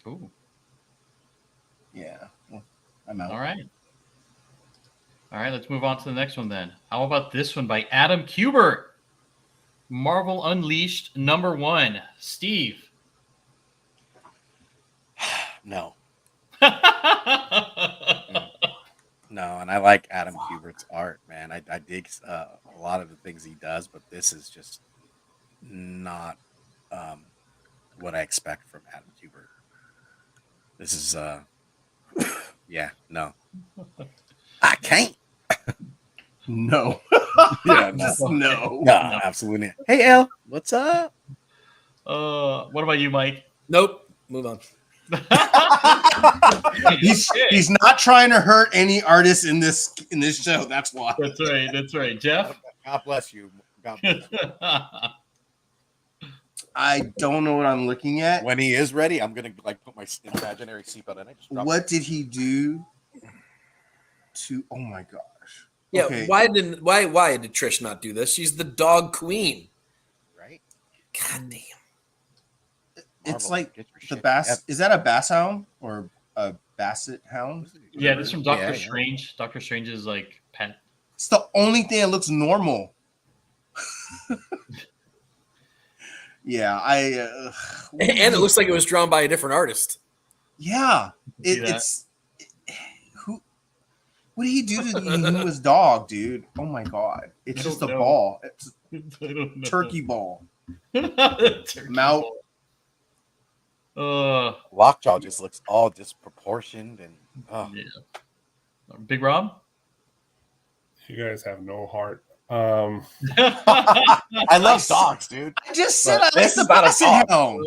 Ooh. Yeah, I'm out. All right. All right, let's move on to the next one then. How about this one by Adam Kubert? Marvel Unleashed #1. Steve. No. No, and I like Adam Kubert's art, man. I dig a lot of the things he does, but this is just not what I expect from Adam Kubert. This is, yeah, no. I can't. No. Yeah, Just no. No, absolutely not. Hey, El, what's up? What about you, Mike? Nope. Move on. He's not trying to hurt any artists in this show. That's why. That's right. That's right. Jeff? God bless you. God bless you. I don't know what I'm looking at. When he is ready, I'm gonna like put my imaginary seatbelt in. I just dropped What did he do to? Oh my gosh. Yeah, Okay. why did Trish not do this? She's the dog queen. it, right? God damn. It's Marvel, like get your the shit bass. together. Is that a bass hound or a basset hound? Yeah, this is from Doctor Yeah, yeah. Strange. Doctor Strange's like pet. It's the only thing that looks normal. Yeah, And it looks like it was drawn by a different artist. Yeah, See that? it's who. What did he do to his dog, dude? Oh my god! It's I just a don't know. ball. It's I don't know. turkey ball. Turkey Mouth. ball. Lockjaw just looks all disproportioned and Yeah. Big Rob? You guys have no heart. I love dogs, dude. I just said But I like this the is not a basset dog.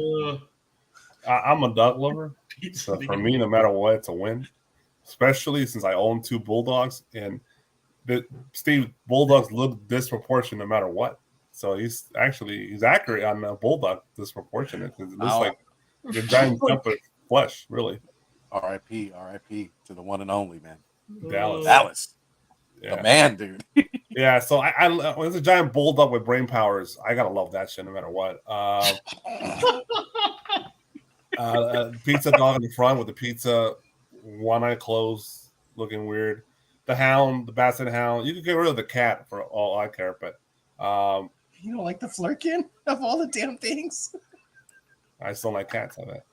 hound. I'm a dog lover. Pizza So for me, no matter what, it's a win. Especially since I own 2 bulldogs, and Steve bulldogs look disproportionate no matter what. So he's accurate on the bulldog disproportionate. It looks like a giant jump of flesh, really. R.I.P. to the one and only, man. Dallas. Dallas, Yeah. the man, dude. Yeah, so I when it's a giant bulldog with brain powers, I gotta love that shit no matter what. Pizza dog in the front with the pizza, one eye closed, looking weird. The hound, the basset hound. You could get rid of the cat for all I care, but You don't like the flirkin of all the damn things? I still like cats. I bet.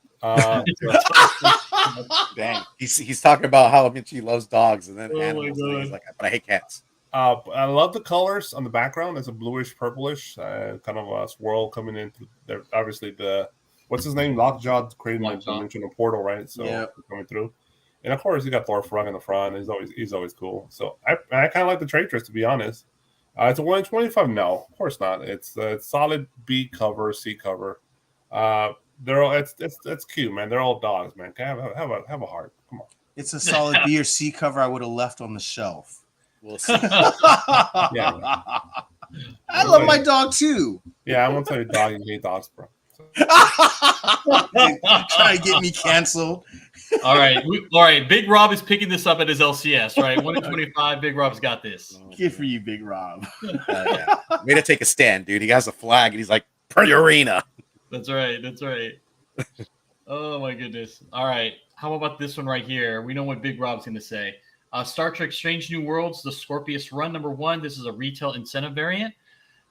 Dang, he's talking about how much he loves dogs, and then Oh my animals. And he's God. like, but I hate cats. I love the colors on the background. It's a bluish, purplish, kind of a swirl coming in. There, obviously, what's his name? Lockjaw creating a Lockjaw. dimensional portal, right? So Yeah. coming through, and of course, you got Thor Frog in the front. He's always cool. So I kind of like the Traitress, to be honest. It's a 125. No, of course not. It's a solid B cover, C cover. They're all it's cute, man. They're all dogs, man. Have a heart. Come on. It's a solid B or C cover I would have left on the shelf. We'll see. Yeah. I love my dog too. Yeah, I won't tell you dog you hate dogs, bro. Trying to get me canceled. All right. Big Rob is picking this up at his LCS, right? 1 in 25. Big Rob's got this. Good for you, Big Rob. Yeah. Way to take a stand, dude. He has a flag, and he's like, "Per arena." That's right. That's right. Oh my goodness. All right. How about this one right here? We know what Big Rob's going to say. Star Trek: Strange New Worlds, the Scorpius Run #1. This is a retail incentive variant.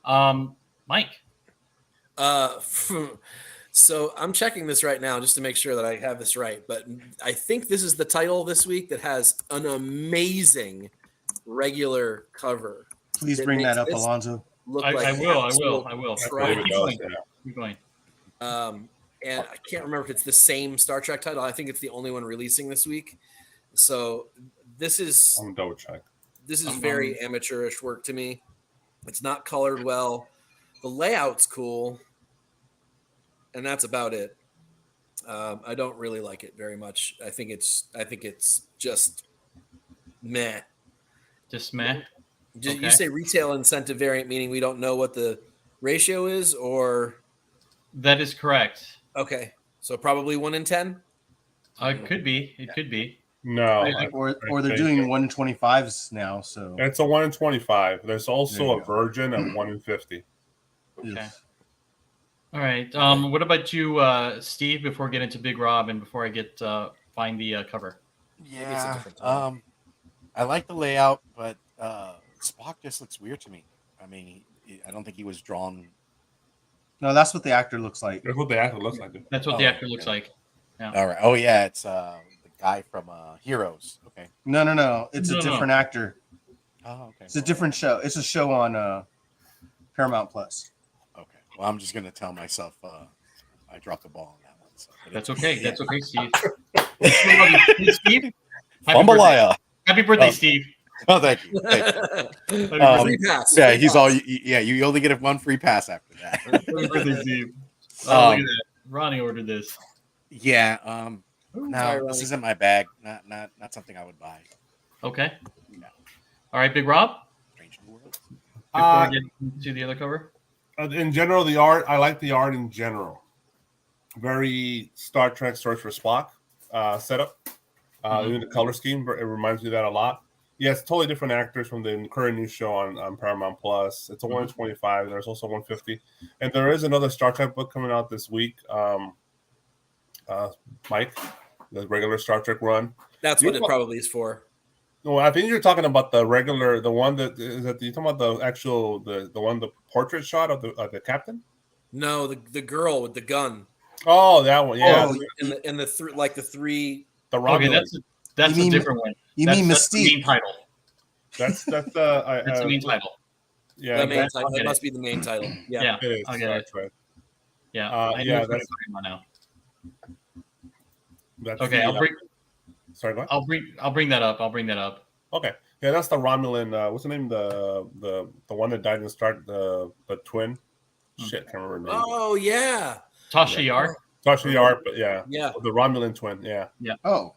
Mike. So I'm checking this right now just to make sure that I have this right. But I think this is the title this week that has an amazing regular cover. Please It bring that makes up, this Alonzo. Look I like will. Try. Keep going. Keep going. And I can't remember if it's the same Star Trek title. I think it's the only one releasing this week. So this is I'm gonna double check. This is very amateurish work to me. It's not colored well. The layout's cool, and that's about it. I don't really like it very much. I think it's just meh. Just meh. You say retail incentive variant, meaning we don't know what the ratio is, or That is correct. okay, so probably 1 in 10. It could be. It could be. No, Or they're doing 1 in 25s now. So it's a 1 in 25. There's also a go. virgin at 1 in 50. Okay. All right. What about you, Steve? Before we get into Big Rob and before I get find the cover. Yeah. I like the layout, but Spock just looks weird to me. I mean, I don't think he was drawn. no, that's what the actor looks like. That's what the actor looks like. That's what the actor looks like. Yeah. All right. Oh yeah, it's the guy from Heroes. Okay. No. It's a different actor. Oh, okay. It's a different show. It's a show on Paramount Plus. Okay. Well, I'm just gonna tell myself I dropped the ball on that one. So. That's okay. That's okay, Steve. Hey, Steve. Bumbalaya. Happy birthday, Steve. Oh, thank you. Free pass. Yeah, free he's pass. all. Yeah, you only get one free pass after that. Happy birthday, Steve. Oh, look at that. Ronnie ordered this. Yeah. Sorry, No, Ronnie. this isn't my bag. Not something I would buy. Okay. Yeah. All right, Big Rob. Strange New Worlds. Before we get to the other cover. In general, the art, I like the art in general. Very Star Trek Search for Spock setup. Even the color scheme, it reminds me of that a lot. Yeah, it's totally different actors from the current new show on Paramount Plus. It's a 1 in 25. There's also 150. And there is another Star Trek book coming out this week. Mike, the regular Star Trek run. That's what it probably is for. No, I think you're talking about the regular, the one that is that you're talking about the actual the portrait shot of the captain. No, the girl with the gun. Oh, that one, yeah. Oh, And the three. The Okay, Romulan. that's You a mean- different one. You That's mean the main Mystique? title. That's That's the main title. Yeah, The main I'll title. get That it. must be the main title. Yeah. Yeah, it is. I'll get it. Right. Yeah, Uh, I yeah, know what that's- you're talking about That's now. Okay, the, sorry, go ahead. I'll bring that up. I'll bring that up. Okay, yeah, that's the Romulan. What's the name? The one that died in the start. The twin. Shit, can't remember her name. Oh yeah. Tasha Yar. Tasha Yar, but yeah, Yeah. the Romulan twin. Yeah. Oh,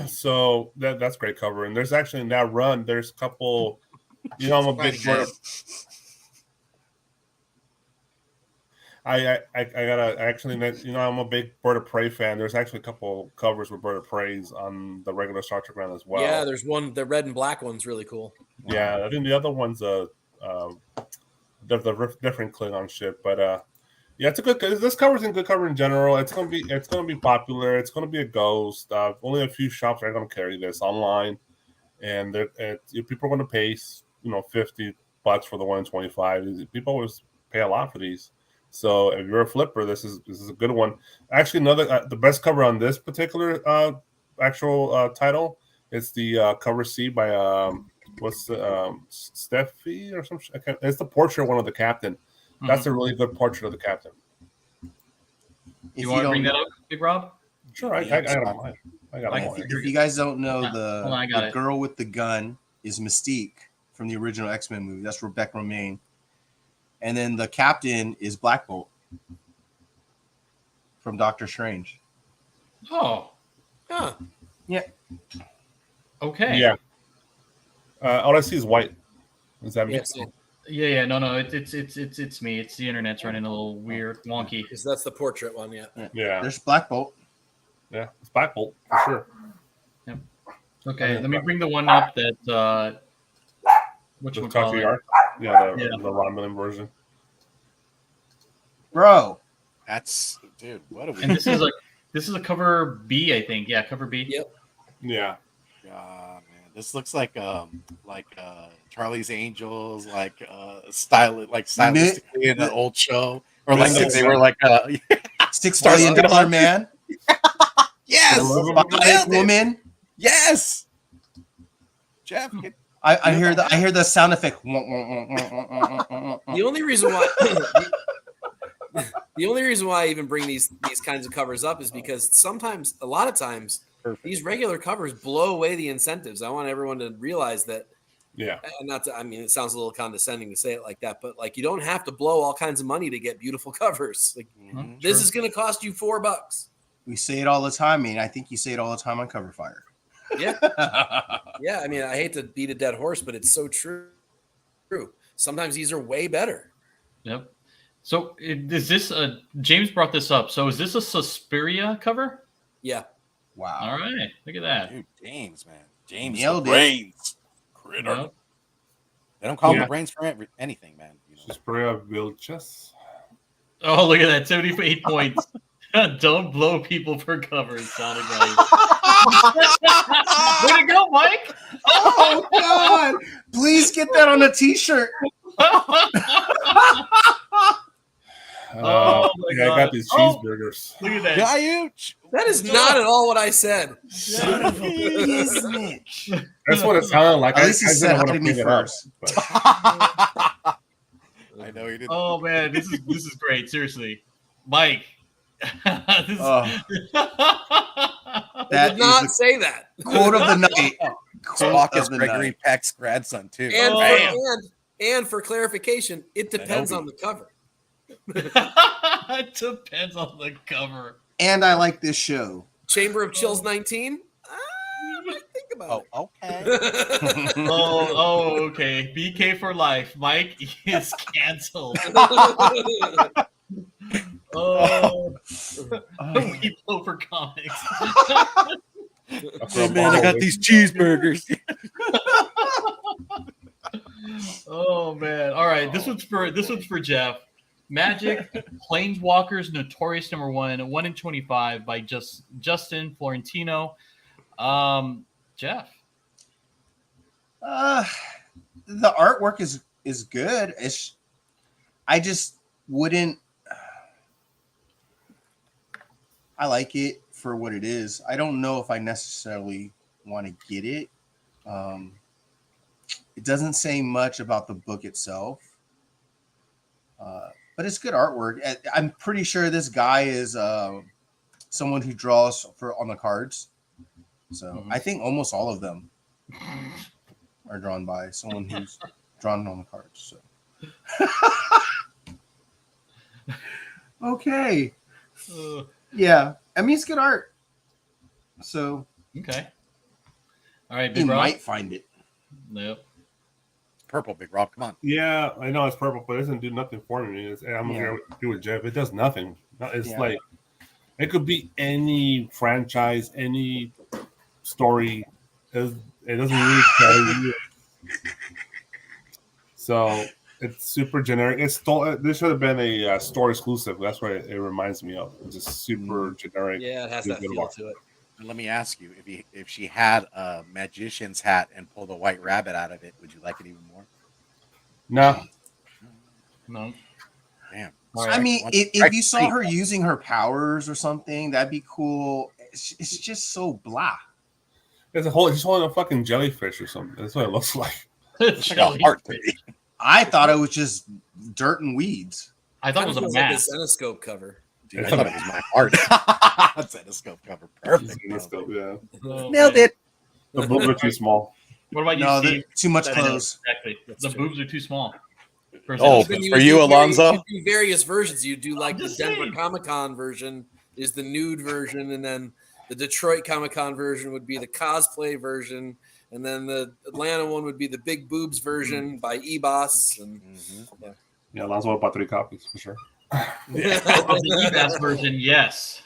So that's great cover. And there's actually in that run, there's a couple. You know, I'm a big bird. I gotta actually, you know, I'm a big Bird of Prey fan. There's actually a couple covers with Bird of Preys on the regular Star Trek run as well. Yeah, there's one. The red and black one's really cool. Yeah, I think the other one's the different Klingon ship, but yeah, it's a good. This cover's in good cover in general. It's gonna be popular. It's gonna be a ghost. Only a few shops are gonna carry this online, and people are gonna pay $50 for the 1 in 25. People always pay a lot for these. So if you're a flipper, this is a good one. Actually, another the best cover on this particular actual title is the cover C by Steffi or something. It's the portrait one of the captain. That's a really good portrait of the captain. You want to bring that up, Big Rob? Sure, I got him. I got him. if you guys don't know, Hold on, I got the it. girl with the gun is Mystique from the original X-Men movie. That's Rebecca Romaine. And then the captain is Black Bolt from Doctor Strange. Oh, Huh. okay. Yeah. All I see is white. Is that me? Yes. Yeah. No. It's me. It's the internet's running a little weird, wonky. Because that's the portrait one. Yeah. Yeah. There's Black Bolt. Yeah. It's Black Bolt for sure. Okay, let me bring the one up that which The one call Tasha it? Yar. Yeah, the Yeah. Romulan version. Bro, That's dude. What a And this is a cover B, I think. Yeah, cover B. Yep. Yeah. man. This looks like Charlie's Angels, stylistically in an old show, or like if they were like $6 Stars billion in the man. yes, Bionic woman. yes. Jeff, I hear the sound effect. The only reason why the only reason why I even bring these kinds of covers up is because a lot of times, Perfect. these regular covers blow away the incentives. I want everyone to realize that Yeah. And not to, I mean, it sounds a little condescending to say it like that, but like you don't have to blow all kinds of money to get beautiful covers. Like this is going to cost you $4. We say it all the time, man. I think you say it all the time on Cover Fire. Yeah. Yeah. I mean, I hate to beat a dead horse, but it's so true. Sometimes these are way better. Yep. So is this James brought this up. So is this a Suspiria cover? Yeah. Wow. All right. Look at that. Dude, James, man. James Nailed the it. brains. Critter. Yep. They don't call him the brains for anything, man. You know? Suspiria Vilches. Oh, look at that. 78 points. Don't blow people for covers. Sounded right. Way to go, Mike. Oh God! Please get that on a T-shirt. Oh, my Yeah, I God. got these cheeseburgers. Look at that. Guyooch. That is not at all what I said. Son of a snitch. That's what it sounded like. At least he said didn't hi wanna to me pick it up, first. but- I know he didn't. Oh man, this is great. Seriously, Mike. This Oh, I that did not is say that. the quote of the night. Quote Spock of is the Gregory night. Peck's grandson too. And, Bam. and for clarification, it depends on the cover. It depends on the cover. And I like this show. Chamber of Chills 19. I might think about Oh, okay. it. Okay. BK for life. Mike is canceled. Oh, people for comics. After a Man, I ball, got these cheeseburgers. Oh man! All right, this one's for Jeff. Magic Planeswalkers Notorious #1, 1 in 25 by Justin Florentino. Jeff. The artwork is good. I just wouldn't. I like it for what it is. I don't know if I necessarily want to get it. It doesn't say much about the book itself, but it's good artwork. I'm pretty sure this guy is someone who draws on the cards. So I think almost all of them are drawn by someone who's drawn on the cards. So okay. Yeah, I mean it's good art. So Okay. All right, you Big Rob. might find it. Nope. Purple, Big Rob. Come on. Yeah, I know it's purple, but it doesn't do nothing for me. I'm here with Jeff. It does nothing. It's like it could be any franchise, any story. It doesn't really tell you. So it's super generic. This should have been a store exclusive. That's what it reminds me of. It's just super generic. Yeah, it has that feel to it. And let me ask you, if she had a magician's hat and pulled a white rabbit out of it, would you like it even more? No. No. Damn. All right. I mean, if you saw her using her powers or something, that'd be cool. It's just so blah. It's just holding a fucking jellyfish or something. That's what it looks like. It's like a heart to me. I thought it was just dirt and weeds. I thought it was a Like mask. a Zenoscope cover. Dude, I thought it was my heart. Zenoscope cover. Perfect. Yeah. Oh, Nailed man. it. The boobs are too small. What about you, No, Steve? too much I know, clothes. exactly. That's The true. boobs are too small. For Oh, Zenoscope. for you, Alonzo? You do various versions. You do like I'm the just Denver saying. Comic-Con version is the nude version, and then the Detroit Comic-Con version would be the cosplay version, and then the Atlanta one would be the big boobs version by E-Boss. And Yeah, Alonzo bought 3 copies for sure. The E-Bass version, yes.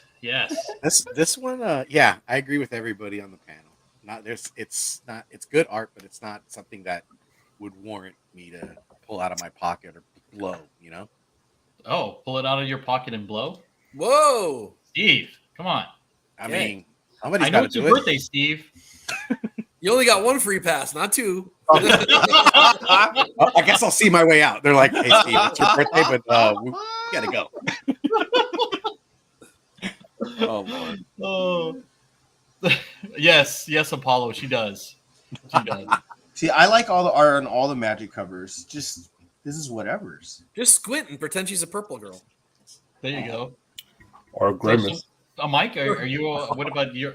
This one, yeah, I agree with everybody on the panel. It's good art, but it's not something that would warrant me to pull out of my pocket or blow, you know? Oh, pull it out of your pocket and blow? Whoa! Steve, come on. I Okay. mean, somebody's I know got it's to your do it. birthday, Steve. You only got one free pass, not two. I guess I'll see my way out. They're like, hey, Steve, it's your birthday, but we gotta go. Oh, Lord. Oh. Yes, Apollo. She does. She does. See, I like all the art on all the Magic covers. Just this is whatever's. Just squint and pretend she's a purple girl. There you go. Or Grimace. Mike, are you? What about you?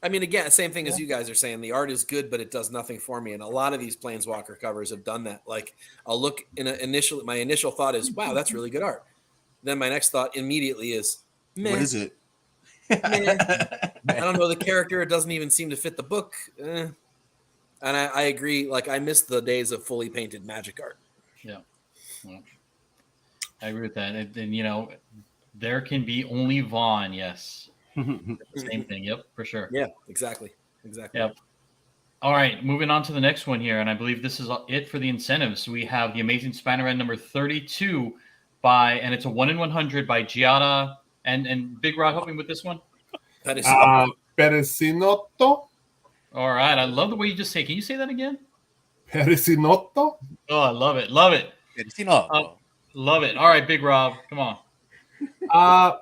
I mean, again, same thing as you guys are saying. The art is good, but it does nothing for me. And a lot of these Planeswalker covers have done that. Like, I'll look my initial thought is, wow, that's really good art. Then my next thought immediately is, meh. What is it? Meh. I don't know the character. It doesn't even seem to fit the book. And I agree. Like, I miss the days of fully painted Magic art. Yeah. Well, I agree with that. And there can be only Vaughn. Yes. Same thing. Yep, for sure. Yeah, exactly. Yep. All right, moving on to the next one here, and I believe this is it for the incentives. We have the Amazing Spider-Man number 32 and it's a 1 in 100 by Giada and Big Rod. Help me with this one. Peresinotto. All right, I love the way you just say. Can you say that again? Peresinotto. Oh, I love it. Love it. Love it. All right, Big Rob, come on.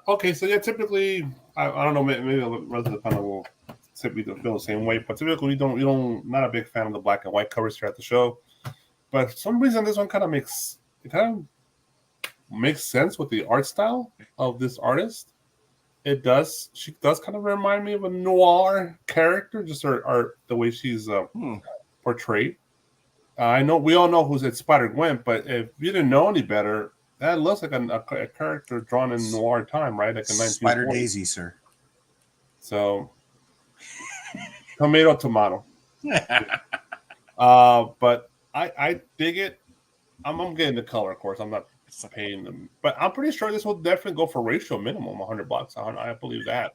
Okay, so yeah, typically, I don't know, maybe the rest of the panel will typically feel the same way, but typically we don't not a big fan of the black and white covers here at the show. But for some reason, this one kind of makes sense with the art style of this artist. It does. She does kind of remind me of a noir character, just her the way she's portrayed. I know we all know who's at Spider-Gwen, but if you didn't know any better, that looks like a character drawn in noir time, right? Like a 1940s. Spider Daisy, sir. So, tomato. But I dig it. I'm getting the color, of course. I'm not paying them, but I'm pretty sure this will definitely go for ratio minimum $100. I believe that.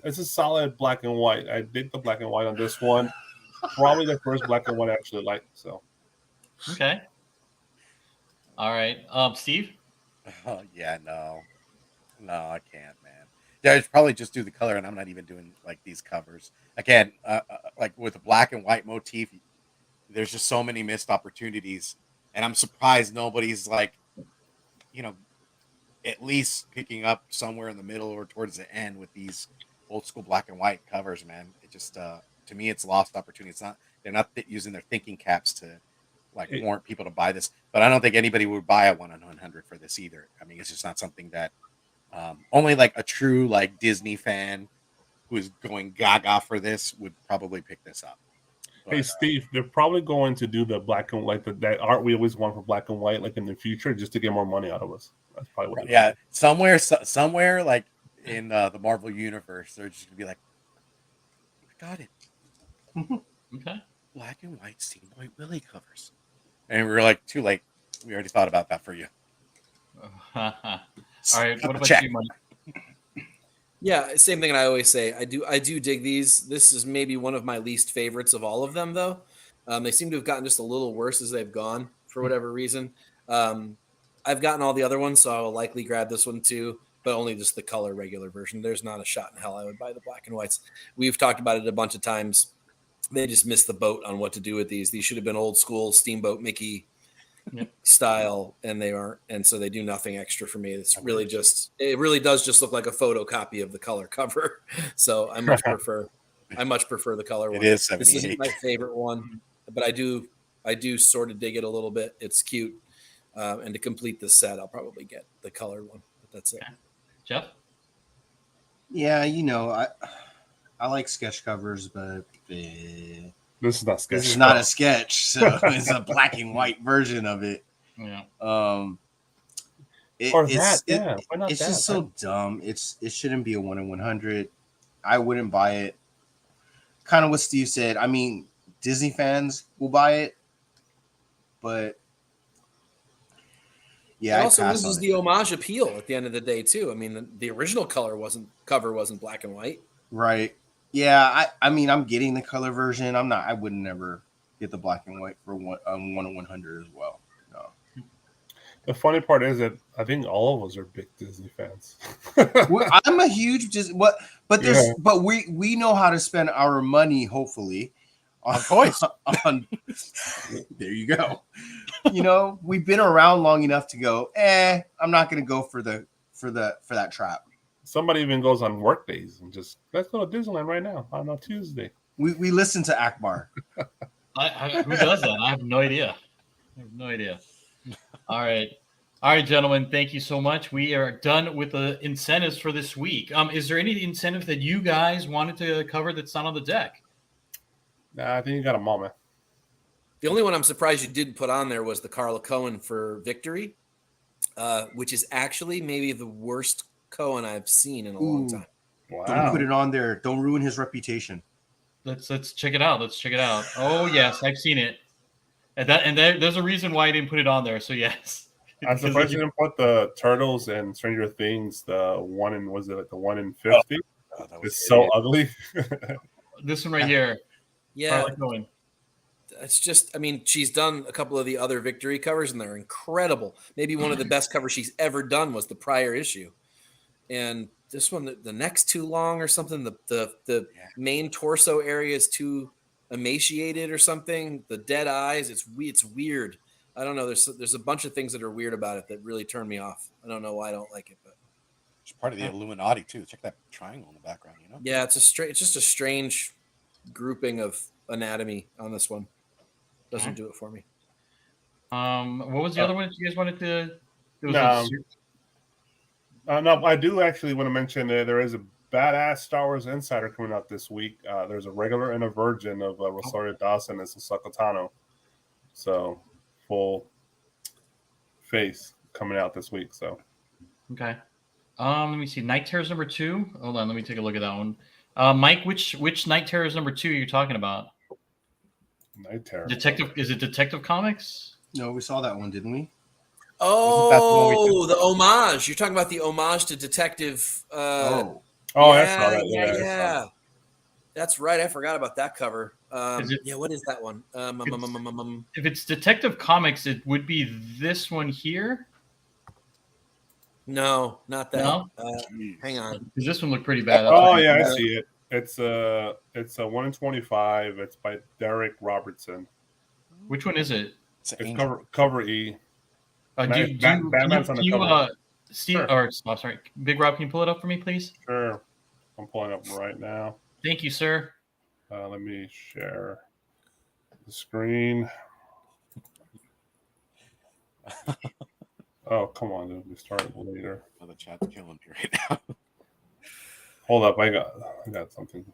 It's a solid black and white. I dig the black and white on this one. Probably the first black and white I actually like. So, okay. All right, Steve. Oh yeah, no, I can't, man. Yeah, I'd probably just do the color, and I'm not even doing like these covers again. Like with the black and white motif, there's just so many missed opportunities, and I'm surprised nobody's like, at least picking up somewhere in the middle or towards the end with these old school black and white covers, man. It just to me, it's lost opportunity. They're not using their thinking caps to warrant people to buy this, but I don't think anybody would buy a 1 in 100 for this either. I mean, it's just not something that only like a true Disney fan who is going gaga for this would probably pick this up. But, hey Steve, they're probably going to do the black and white, that art we always want for black and white, like in the future, just to get more money out of us. That's probably what. Yeah, somewhere like in the Marvel universe, they're just gonna be like, "We got it." Okay. Black and white Steamboy Willie covers. And we were like, too late. We already thought about that for you. All right. What about you, Mike? Yeah, same thing. I always say I do dig these. This is maybe one of my least favorites of all of them, though. They seem to have gotten just a little worse as they've gone for whatever reason. I've gotten all the other ones, so I will likely grab this one too, but only just the color regular version. There's not a shot in hell I would buy the black and whites. We've talked about it a bunch of times. They just missed the boat on what to do with these. These should have been old school Steamboat Mickey style, and they aren't. And so they do nothing extra for me. It really does just look like a photocopy of the color cover. So I much prefer the color one. It is 78. This isn't my favorite one, but I do sort of dig it a little bit. It's cute. And to complete the set, I'll probably get the colored one. But that's it. Okay. Jeff? Yeah, I like sketch covers, but this is not sketch. This is not a sketch, so it's a black and white version of it. Yeah. It's just so dumb. It shouldn't be a 1 in 100. I wouldn't buy it. Kind of what Steve said. I mean, Disney fans will buy it, but yeah, it also loses the homage appeal at the end of the day too. I mean, the original cover wasn't black and white, right? Yeah, I mean, I'm getting the color version. I would never get the black and white for 1 in 100 as well. No. The funny part is that I think all of us are big Disney fans. I'm a huge Disney, but we know how to spend our money. Hopefully, of course. There you go. We've been around long enough to go. I'm not going to go for that trap. Somebody even goes on work days and just, let's go to Disneyland right now on a Tuesday. We listen to Akbar. Who does that? I have no idea. All right. All right, gentlemen, thank you so much. We are done with the incentives for this week. Is there any incentive that you guys wanted to cover that's not on the deck? Nah, I think you got a moment. The only one I'm surprised you didn't put on there was the Carla Cohen for Victory, which is actually maybe the worst Cohen I've seen in a long time. Wow. Don't put it on there. Don't ruin his reputation. Let's check it out. Let's check it out. Oh yes, I've seen it. And there's a reason why I didn't put it on there. So yes. I'm surprised you didn't put the Turtles and Stranger Things. The 1 in 50? Oh, that was It's so ugly. This one right here. Yeah. Carla Cohen. It's just, I mean, she's done a couple of the other Victory covers and they're incredible. Maybe one of the best covers she's ever done was the prior issue. And this one, the neck's too long or something. The main torso area is too emaciated or something. The dead eyes, it's weird. I don't know. There's a bunch of things that are weird about it that really turn me off. I don't know why I don't like it, but It's part of the Illuminati too. Check that triangle in the background. You know. yeah, it's just a strange grouping of anatomy on this one. Doesn't do it for me. What was the other one that you guys wanted to? It was No, I do actually want to mention there is a badass Star Wars Insider coming out this week. There's a regular and a virgin of Rosario Dawson and Sasaka Tano. So full face coming out this week. So okay. Let me see. Night Terrors number 2. Hold on, let me take a look at that one. Mike, which Night Terrors number 2 are you talking about? Night Terror. Is it Detective Comics? No, we saw that one, didn't we? Oh, the homage. You're talking about the homage to Detective. I saw that. Yeah. That's right. I forgot about that cover. What is that one? If it's Detective Comics, it would be this one here. No, not that. No? Hang on. Because this one looked pretty bad. I see it. It's a 1 in 25. It's by Derek Robertson. Which one is it? It's cover E. Batman's on the cover. Steve, Sure. Sorry, Big Rob, can you pull it up for me, please? Sure. I'm pulling up right now. Thank you, sir. Let me share the screen. Oh, come on, dude. We started later. Oh, the chat's killing me right now. Hold up. I got something.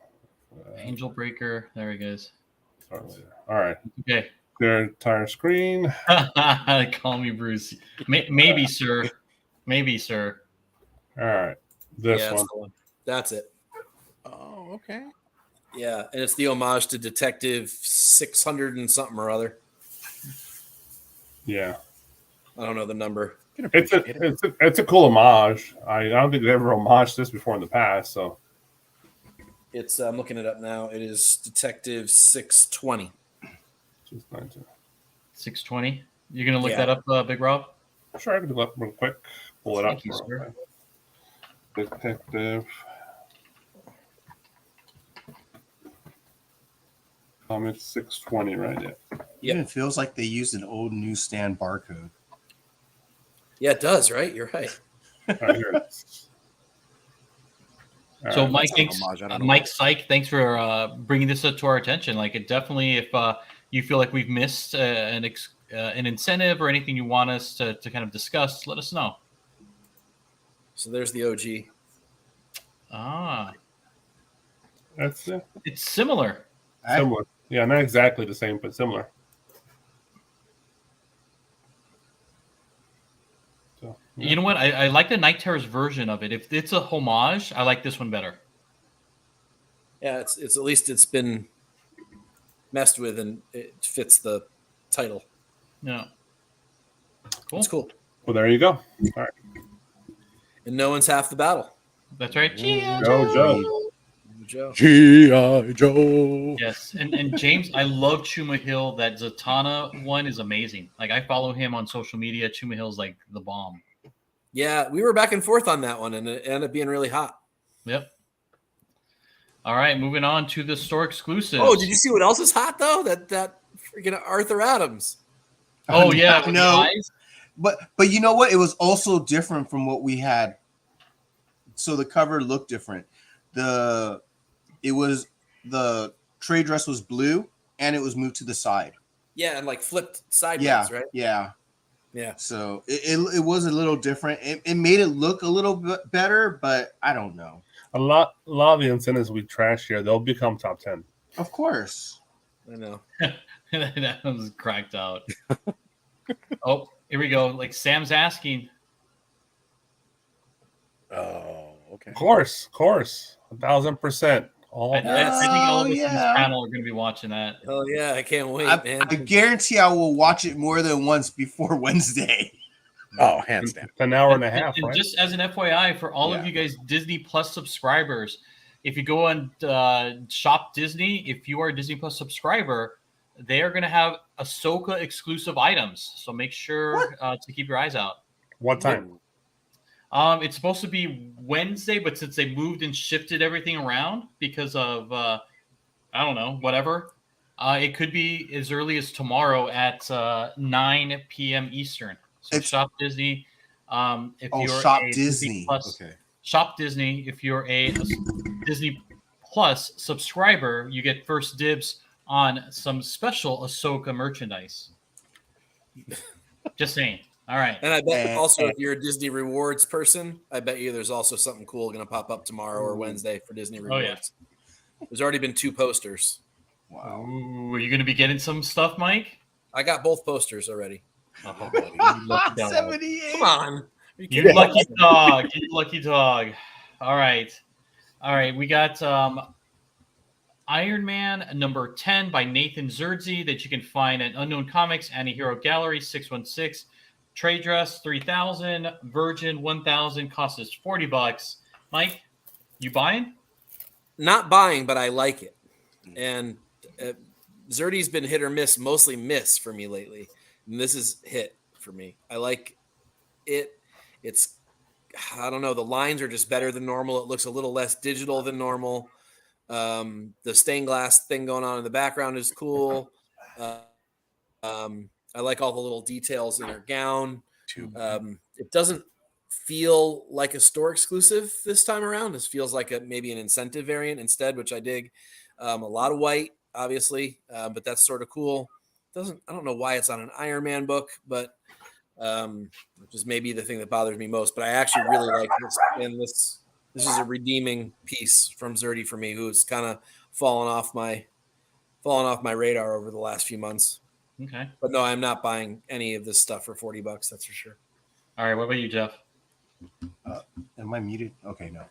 Angel Breaker. There he goes. Start later. All right. Okay. Clear entire screen. Call me Bruce. Maybe, sir. Maybe, sir. All right. This that's one. the one. That's it. Oh, okay. Yeah, and it's the homage to Detective 600 and something or other. Yeah. I don't know the number. It's a cool homage. I don't think they've ever homaged this before in the past. So It's I'm looking it up now. It is Detective 620. 620. You're gonna look Yeah. that up, Big Rob? Sure, I can do it real quick. Pull it up. Thank you, sir. Detective Comics 620, right? Yeah. Yeah. Even feels like they used an old newsstand barcode. Yeah, it does, right? You're right. All right, here it is. All So, right. Mike, That's not thanks. a homage, I don't know. Mike Syke, thanks for bringing this up to our attention. Like, it definitely, if you feel like we've missed an incentive or anything you want us to kind of discuss, let us know. So there's the OG. That's it. It's similar. Similar. Yeah, not exactly the same, but similar. So, yeah. You know what? I like the Night Terrors version of it. If it's a homage, I like this one better. Yeah, it's at least it's been messed with and it fits the title. Yeah. Cool. It's cool. Well, there you go. All right. And no one's half the battle. That's right. Go, Joe. Joe. G.I. Joe. Yes, and James, I love Chuma Hill. That Zatanna one is amazing. Like, I follow him on social media. Chuma Hill's like the bomb. Yeah, we were back and forth on that one, and it ended up being really hot. Yep. All right, moving on to the store exclusives. Oh, did you see what else is hot though? That freaking Arthur Adams. Oh yeah, I know. eyes. But you know what? It was also different from what we had. So the cover looked different. The trade dress was blue and it was moved to the side. Yeah, and like flipped sideways, right? Yeah. Yeah. So it was a little different. It made it look a little bit better, but I don't know. A lot of the incentives we trash here, they'll become top 10. Of course. I know. That was cracked out. Oh, here we go. Like Sam's asking. Oh, okay. Of course, 1,000%. All I think all of us in this yeah. panel are going to be watching that. Oh yeah, I can't wait, man. I guarantee I will watch it more than once before Wednesday. Oh, hands down. an hour and a half, And right? just as an FYI for all of Yeah. you guys Disney Plus subscribers, if you go on Shop Disney, if you are a Disney Plus subscriber, they are going to have Ahsoka exclusive items. So make sure to keep your eyes out. What time? It's supposed to be Wednesday, but since they moved and shifted everything around because of I don't know, whatever, it could be as early as tomorrow at 9 p.m. Eastern. So Shop Disney. If you're Shop a Disney. Plus, Okay. Shop Disney. If you're a Disney Plus subscriber, you get first dibs on some special Ahsoka merchandise. Just saying. All right. And I bet also if you're a Disney Rewards person, I bet you there's also something cool going to pop up tomorrow or Wednesday for Disney Rewards. Yeah. There's already been 2 posters. Wow. Ooh, are you going to be getting some stuff, Mike? I got both posters already. Oh, buddy, you lucky dog. 78. Come on. You lucky dog. You lucky dog. All right. We got Iron Man number 10 by Nathan Zerzi that you can find at Unknown Comics, Anti-Hero Gallery, 616. Trade dress, 3,000. Virgin, 1,000. Cost us $40. Mike, you buying? Not buying, but I like it. And Zerdy's been hit or miss, mostly miss for me lately. And this is hit for me. I like it. It's, I don't know, the lines are just better than normal. It looks a little less digital than normal. The stained glass thing going on in the background is cool. I like all the little details in her gown. It doesn't feel like a store exclusive this time around. This feels like maybe an incentive variant instead, which I dig. A lot of white, obviously, but that's sort of cool. I don't know why it's on an Iron Man book, but which is maybe the thing that bothers me most. But I actually really like this, and this is a redeeming piece from Zerdy for me, who's kind of fallen off my radar over the last few months. Okay. But no, I'm not buying any of this stuff for $40. That's for sure. All right. What about you, Jeff? Am I muted? Okay, no.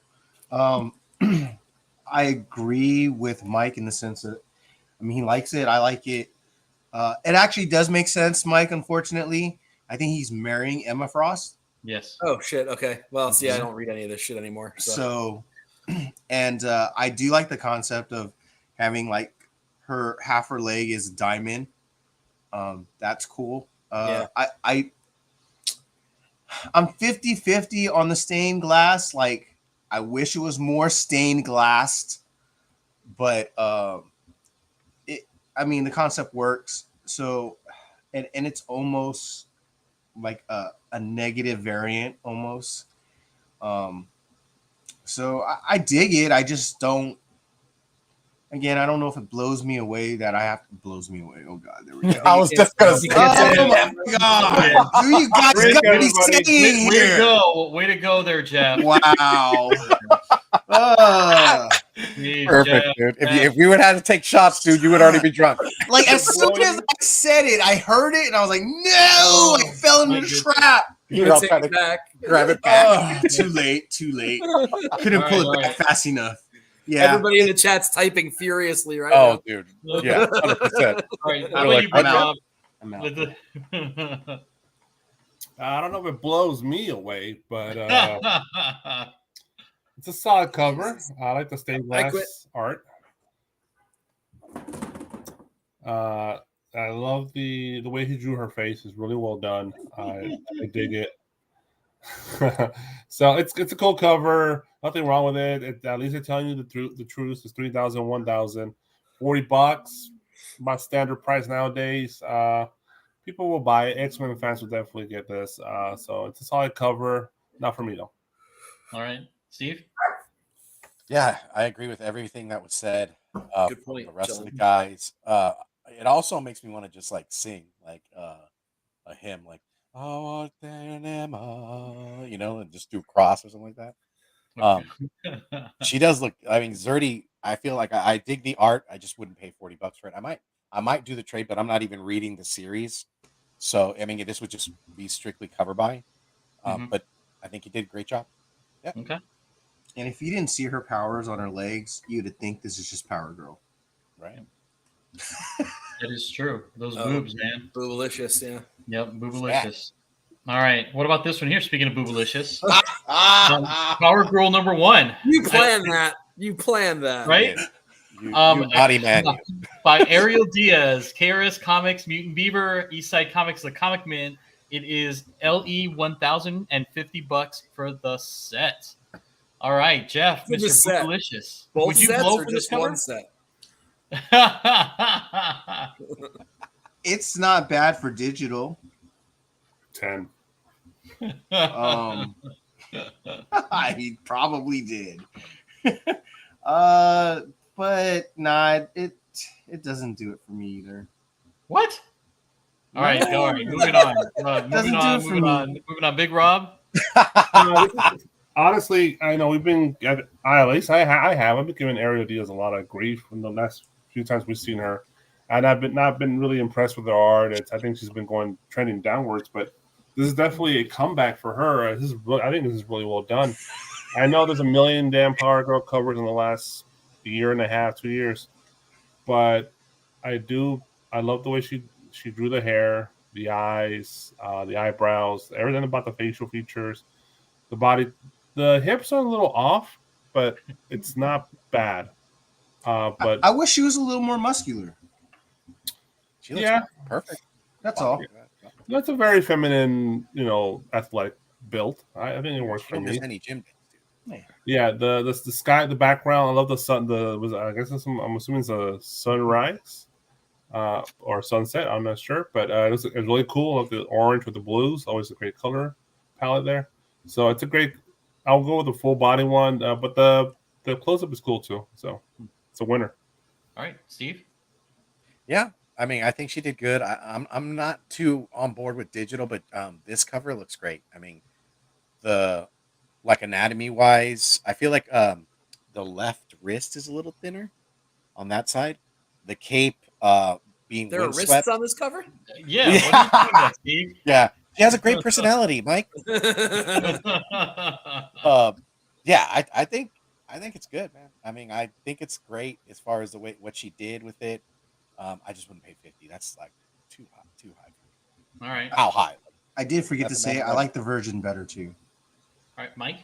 I agree with Mike in the sense that, I mean, he likes it. I like it. It actually does make sense, Mike. Unfortunately, I think he's marrying Emma Frost. Yes. Oh shit. Okay. Well, see, I don't read any of this shit anymore. So and I do like the concept of having like half her leg is diamond. That's cool. Yeah. I'm 50-50 on the stained glass. Like, I wish it was more stained glassed, but I mean, the concept works. So, and it's almost like a negative variant almost. So I dig it. I just don't. Again, I don't know if it blows me away that I have to blows me away. Oh God, there we go. I was just gonna say. Oh my God! Do you guys got to be saying Way to here? go! Way to go there, Jeff. Wow. Jeez, Perfect, Jeff. dude. If we would have to take shots, dude, you would already be drunk. Like as soon as I said it, I heard it and I was like, "No!" I fell into the trap. You're all Take trying it to back. grab it back. Too late. Couldn't pull it back fast enough. Yeah. Everybody in the chat's typing furiously right Oh, now. dude. Yeah, 100%. All right. What We're about like, you, I'm Rob? I'm out. I don't know if it blows me away, but it's a solid cover. I like the stained I quit. glass art. I love the way he drew her face. Is really well done. I dig it. So it's a cool cover. Nothing wrong with it. At least they're telling you the truth. It's 3,000, 1,000, $40. About standard price nowadays. People will buy it. X-Men fans will definitely get this. So it's a solid cover. Not for me though. All right, Steve. Yeah, I agree with everything that was said. Good point, The rest John. of the guys. It also makes me want to just like sing like a hymn, like Oh, you know, and just do a cross or something like that. She does look. I mean, Zerdy. I feel like I dig the art. I just wouldn't pay $40 for it. I might do the trade, but I'm not even reading the series. So I mean, this would just be strictly cover by. Mhm. But I think he did a great job. Yeah. Okay. And if you didn't see her powers on her legs, you'd think this is just Power Girl. Right. That is true. Those Oh. boobs, man. Boobalicious, yeah. Yep, boobalicious. All right. What about this one here? Speaking of boobalicious, Ah, Power Girl number 1. You planned that. You planned that. Right? You naughty man. You. By Ariel Diaz, KRS Comics, Mutant Beaver, Eastside Comics, The Comic Mint. It is LE $1,050 for the set. All right, Jeff, For the Mr. set. Boobalicious. Both Would you sets blow or for this just cover? one set? It's not bad for digital. 10. I probably did. But nah, it doesn't do it for me either. What? All right, No. all right, moving on. Doesn't do it for me. Moving on. Big Rob. Honestly, I know we've been. At least I have. I've been giving Ariel Diaz a lot of grief in the last few times we've seen her, and I've not been really impressed with her art. I think she's been trending downwards, but this is definitely a comeback for her. I think this is really well done. I know there's a million damn Power Girl covers in the last year and a half, 2 years, but I love the way she drew the hair, the eyes, the eyebrows, everything about the facial features, the body. The hips are a little off, but it's not bad. But I wish she was a little more muscular. She looks perfect. That's all. that's a very feminine, athletic build. I think it works for me. Any gym days, Yeah, the sky, the background. I love the sun. I guess I'm assuming it's a sunrise, or sunset. I'm not sure, but it's really cool. I love the orange with the blues. Always a great color palette there. So it's a great. I'll go with the full body one, but the close up is cool too. So it's a winner. All right, Steve. Yeah, I mean, I think she did good. I'm not too on board with digital, but this cover looks great. I mean, anatomy wise, I feel like the left wrist is a little thinner on that side. The cape being There are windswept. wrists on this cover? Yeah. What are you doing there, Steve? Yeah, she has a great personality, Mike. Yeah, I think it's good, man. I mean, I think it's great as far as what she did with it. I just wouldn't pay $50. That's like too high. All right. How high? I did forget to That's say about I right. like the Virgin better too. All right, Mike.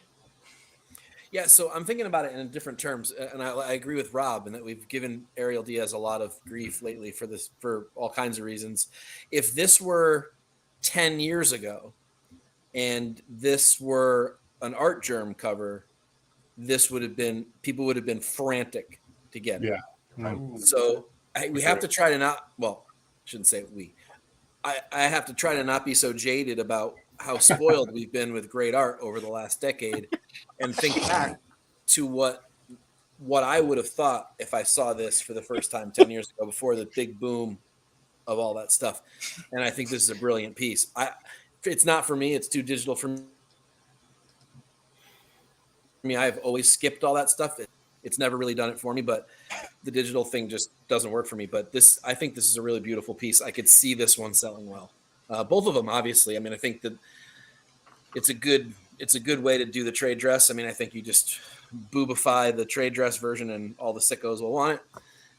Yeah, so I'm thinking about it in different terms, and I agree with Rob in that we've given Ariel Diaz a lot of grief lately for all kinds of reasons. If this were 10 years ago and this were an Art Germ cover, people would have been frantic to get it. Yeah. So we have to try to not, well, I shouldn't say we. I have to try to not be so jaded about how spoiled we've been with great art over the last decade and think back to what I would have thought if I saw this for the first time 10 years ago before the big boom of all that stuff. And I think this is a brilliant piece. It's not for me. It's too digital for me. I've always skipped all that stuff. It's never really done it for me, but the digital thing just doesn't work for me. But I think this is a really beautiful piece. I could see this one selling well. Both of them, obviously. I mean, I think that it's a good way to do the trade dress. I mean, I think you just boobify the trade dress version, and all the sickos will want it.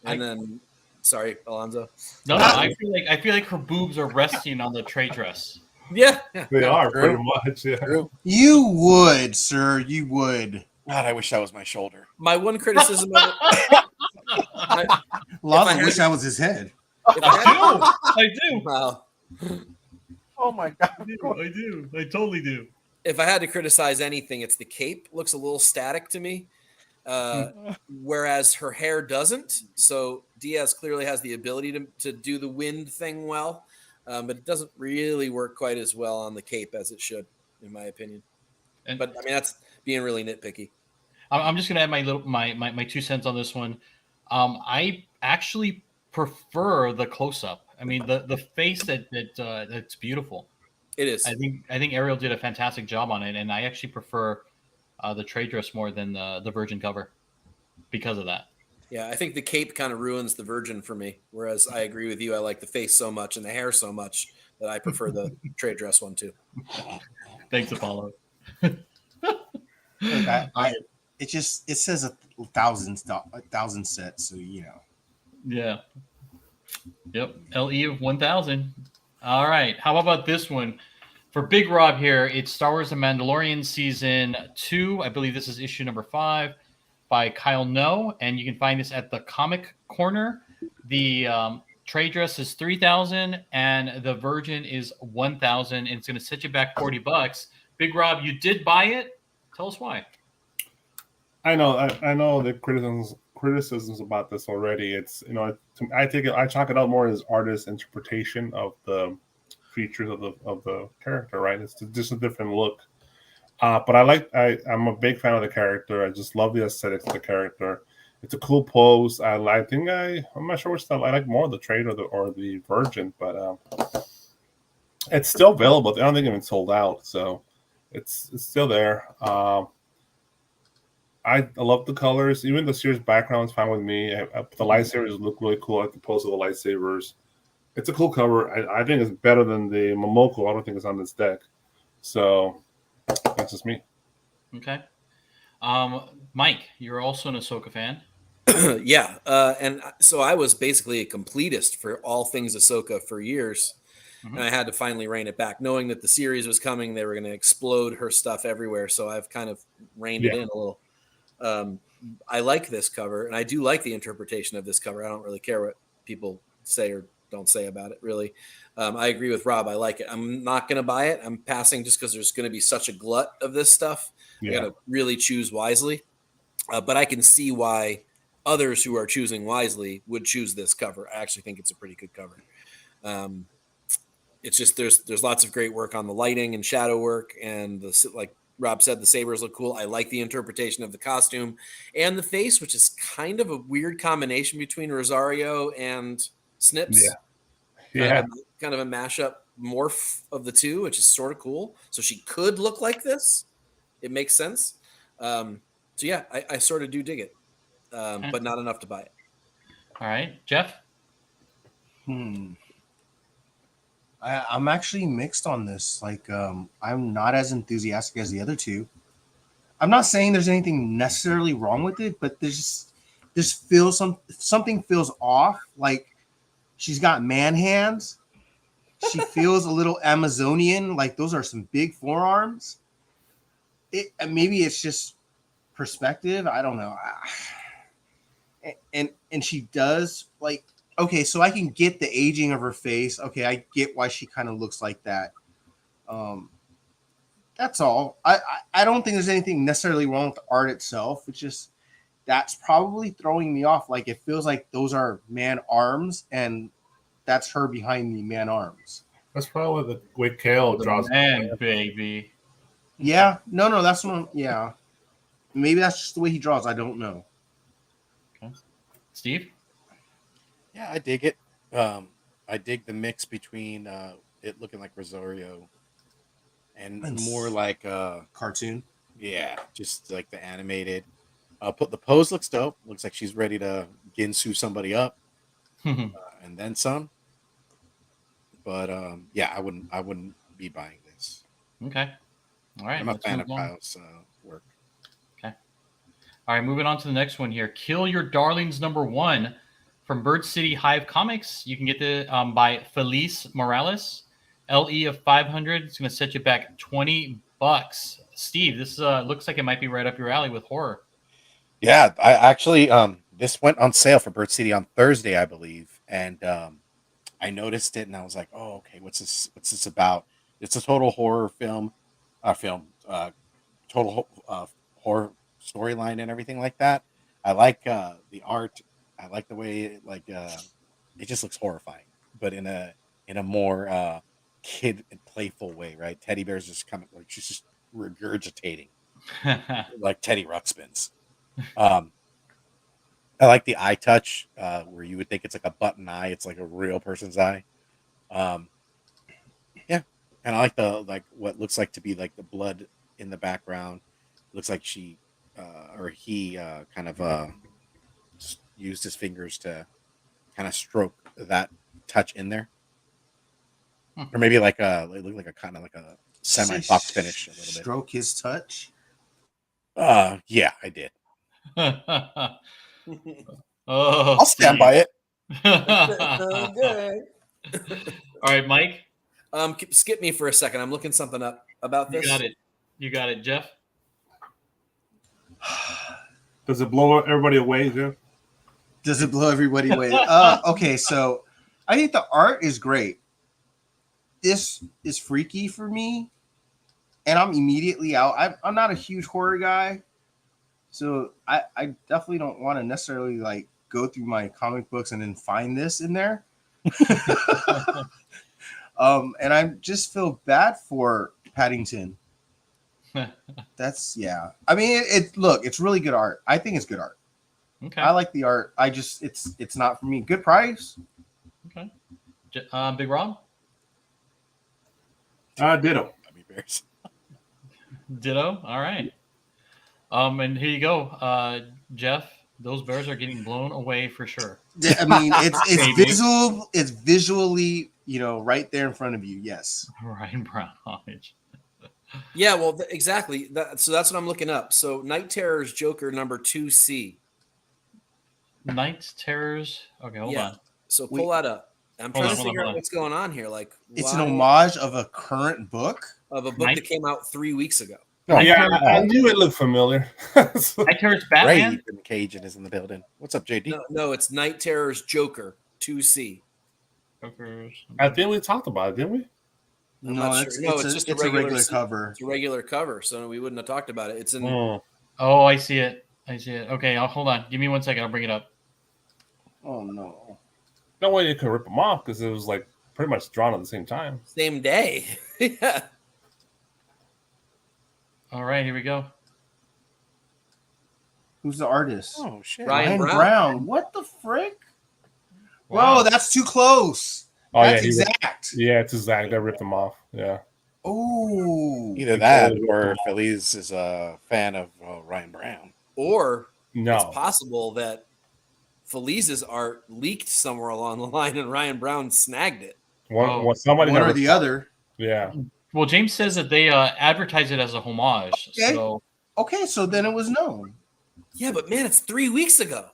And then, sorry, Alonzo. No, I feel like her boobs are resting on the tray dress. Yeah, They are true. pretty much. Yeah. True. You would, sir. You would. God, I wish that was my shoulder. my one criticism of it. Lava wish I was his head. I do. Wow. Oh my God. I do. I totally do. If I had to criticize anything, it's the cape looks a little static to me, whereas her hair doesn't. So Diaz clearly has the ability to do the wind thing well, but it doesn't really work quite as well on the cape as it should, in my opinion. But I mean, that's being really nitpicky. I'm just gonna add my 2 cents on this one. I actually prefer the close up. I mean, the face that's beautiful. It is. I think Ariel did a fantastic job on it, and I actually prefer the trade dress more than the Virgin cover because of that. Yeah, I think the cape kind of ruins the Virgin for me. Whereas I agree with you. I like the face so much and the hair so much that I prefer the trade dress one too. Thanks, Apollo. Look, All right. it says 1,000 sets, so you know. Yeah. Yep. LE of 1,000. All right. How about this one? For Big Rob here, it's Star Wars The Mandalorian Season 2. I believe this is issue number 5 by Kyle No. And you can find this at the Comic Corner. The trade dress is 3,000 and the Virgin is 1,000. And it's going to set you back $40. Big Rob, you did buy it. Tell us why. I know the criticisms about this already. It's I chalk it out more as artist interpretation of the features of the character, right? It's just a different look. But I'm a big fan of the character. I just love the aesthetics of the character. It's a cool pose. I'm not sure which style I like more, the trade or the Virgin, but it's still available. I don't think it's sold out, so it's still there. I love the colors. Even the series background is fine with me. The lightsabers look really cool. I like the pose of the lightsabers. It's a cool cover. I think it's better than the Momoko. I don't think it's on this deck. So that's just me. Okay. Mike, you're also an Ahsoka fan. Yeah. And so I was basically a completist for all things Ahsoka for years. And I had to finally rein it back, knowing that the series was coming. They were going to explode her stuff everywhere. So I've kind of reined it in a little. I like this cover, and I do like the interpretation of this cover. I don't really care what people say or don't say about it, really. I agree with Rob. I like it. I'm not going to buy it. I'm passing just because there's going to be such a glut of this stuff. I got to really choose wisely. But I can see why others who are choosing wisely would choose this cover. I actually think it's a pretty good cover. It's just there's lots of great work on the lighting and shadow work, and like Rob said, the sabers look cool. I like the interpretation of the costume and the face, which is kind of a weird combination between Rosario and Snips. Kind of a mashup morph of the two, which is sort of cool. So she could look like this. It makes sense. So yeah, I sort of do dig it, but not enough to buy it. All right, Jeff. I'm actually mixed on this. Like, I'm not as enthusiastic as the other two. I'm not saying there's anything necessarily wrong with it, but there's feels something feels off. Like she's got man hands. She feels a little Amazonian. Like those are some big forearms. Maybe it's just perspective. I don't know. And she does like. Okay, so I can get the aging of her face. Okay, I get why she kind of looks like that. That's all. I don't think there's anything necessarily wrong with the art itself. It's just that's probably throwing me off. Like it feels like those are man arms, and that's her behind the man arms. That's probably the way Kale draws. Man, baby. Yeah, no, that's one. Yeah, maybe that's just the way he draws. I don't know. Okay, Steve. Yeah, I dig it. I dig the mix between it looking like Rosario and more like cartoon. Yeah, just like the animated. The pose looks dope. Looks like she's ready to Ginsu somebody up, and then some. But yeah, I wouldn't be buying this. Okay, all right. I'm a fan of Kyle's work. Okay, all right. Moving on to the next one here. Kill Your Darlings #1. From Bird City Hive Comics. You can get the by Felice Morales. LE of 500. It's going to set you back $20. Steve, this looks like it might be right up your alley with horror. Yeah, I actually this went on sale for Bird City on Thursday, I believe, and I noticed it and I was like, "Oh, okay, what's this about?" It's a total horror film, total horror storyline and everything like that. I like the art. I like the way it just looks horrifying, but in a more kid and playful way, right? Teddy bears just coming, like she's just regurgitating like Teddy Ruxpins. I like the eye touch, where you would think it's like a button eye, it's like a real person's eye. Yeah, And I like the what looks like to be like the blood in the background. Looks like she or he kind of just used his fingers to kind of stroke that touch in there, or maybe like it looked like a kind of like a semi box finish a little bit. Stroke his touch. Yeah, I did. Oh, I'll stand by it. Okay. All right, Mike. Skip me for a second. I'm looking something up about You this. got it. You got it, Jeff. Does it blow everybody away, Jeff? Does it blow everybody away? Okay, so I think the art is great. This is freaky for me, and I'm immediately out. I'm not a huge horror guy, so I definitely don't want to necessarily like go through my comic books and then find this in there. And I just feel bad for Paddington. That's yeah. I mean, it's really good art. I think it's good art. Okay. I like the art. It's not for me. Good price. Okay. Big Rob. Ditto. Gummy bears. Ditto. All right. And here you go, Jeff. Those bears are getting blown away for sure. I mean, it's Maybe. visual. It's visually, right there in front of you. Yes. Ryan Brown homage. Yeah, well, exactly. So that's what I'm looking up. So Night Terror's Joker number 2C. Night Terrors. Okay, hold on. So pull that up. I'm Hold trying on, to figure hold out on. what's going on here. Like, It's an why- homage of a current book. of a book Night- that came out 3 weeks ago. No, Yeah, I knew it looked familiar. Night Terrors Batman. Ray and Cajun is in the building. What's up, JD? No, it's Night Terror's Joker 2C. Jokers. I think we talked about it, didn't we? I'm No, not it's sure. No, it's it's a, just it's a a regular regular cover. It's a regular cover, so we wouldn't have talked about it. It's in. Mm. Oh, I see it. Okay, hold on. Give me 1 second. I'll bring it up. Oh no. No way you could rip them off because it was like pretty much drawn at the same time. Same day. Yeah. All right, here we go. Who's the artist? Oh shit! Ryan Ryan Brown. Brown. What the frick? Wow. Whoa, that's too close. Oh That's yeah, exact. yeah, it's exact. They ripped them off. Yeah. Oh. Either that or Feliz is a fan of Ryan Brown. Or No. it's possible that Feliz's art leaked somewhere along the line and Ryan Brown snagged it. Somebody One got or the other. Yeah. Well, James says that they advertise it as a homage. Okay. So Okay, so then it was known. Yeah, but man, it's 3 weeks ago.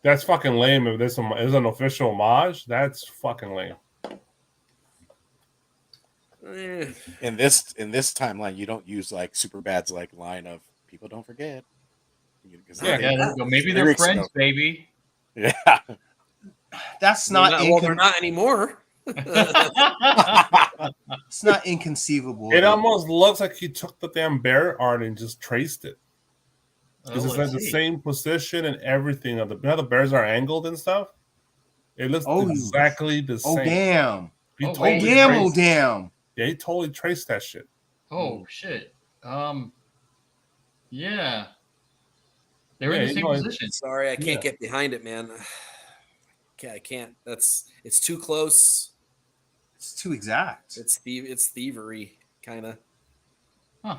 That's fucking lame. If this is an official homage, that's fucking lame. Eh. In this timeline, you don't use like Superbad's like line of "people don't forget." yeah, there you go. Maybe 3 they're weeks friends, ago. baby. Yeah. That's They're not, not, well, they're not anymore. it's not inconceivable. It almost looks like he took the damn bear art and just traced it. Oh, Because it's let's like the see. same position and everything. Of how the bears are angled and stuff. It looks Oh, exactly the Oh same. damn. He Oh, totally wait. Damn, oh traced- damn. Yeah, he totally traced that shit. Oh shit. Yeah. They were in Yeah, the same you know, position. Sorry, I can't Yeah. get behind it, man. Okay, I can't. It's too close. It's too exact. It's thievery, kind of. Huh.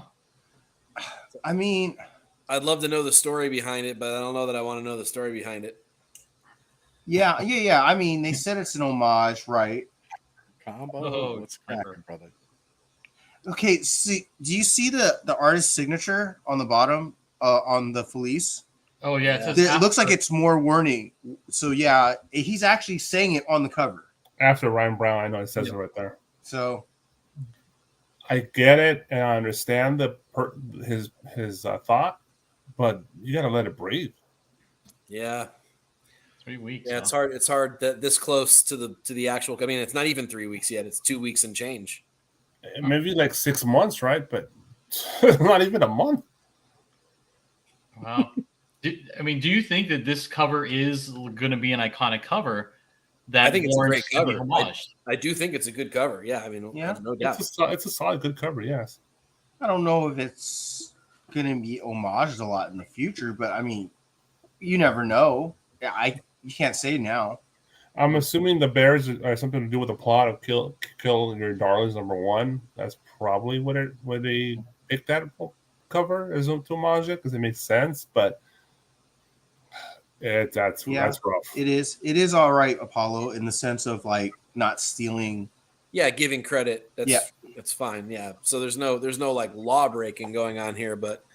I mean, I'd love to know the story behind it, but I don't know that I want to know the story behind it. yeah. I mean, they said it's an homage, right? Combo. Oh, What's cracking, brother? Okay, see, do you see the artist's signature on the bottom on the Felice? Oh yeah, it says It looks like after. it's more warning. So yeah, he's actually saying it on the cover. After Ryan Brown, I know it says Yep. it right there. So I get it and I understand his thought, but you got to let it breathe. Yeah, 3 weeks. yeah, huh? it's hard. It's hard that this close to the actual. I mean, it's not even 3 weeks yet. It's 2 weeks and change. Maybe like 6 months, right? But not even a month. Wow. Do you think that this cover is going to be an iconic cover? That I think it's a great warrants to be cover. homaged? I do think it's a good cover. Yeah, I mean, Yeah. no doubt. It's a solid, good cover. Yes. I don't know if it's gonna be homaged a lot in the future, but I mean, you never know. You can't say now. I'm assuming the bears are something to do with the plot of kill your darlings #1. That's probably what they picked that cover as to homage because it makes sense, but that's rough. It is all right, Apollo, in the sense of like not stealing. Yeah, giving credit. That's fine. Yeah. So there's no like law breaking going on here, but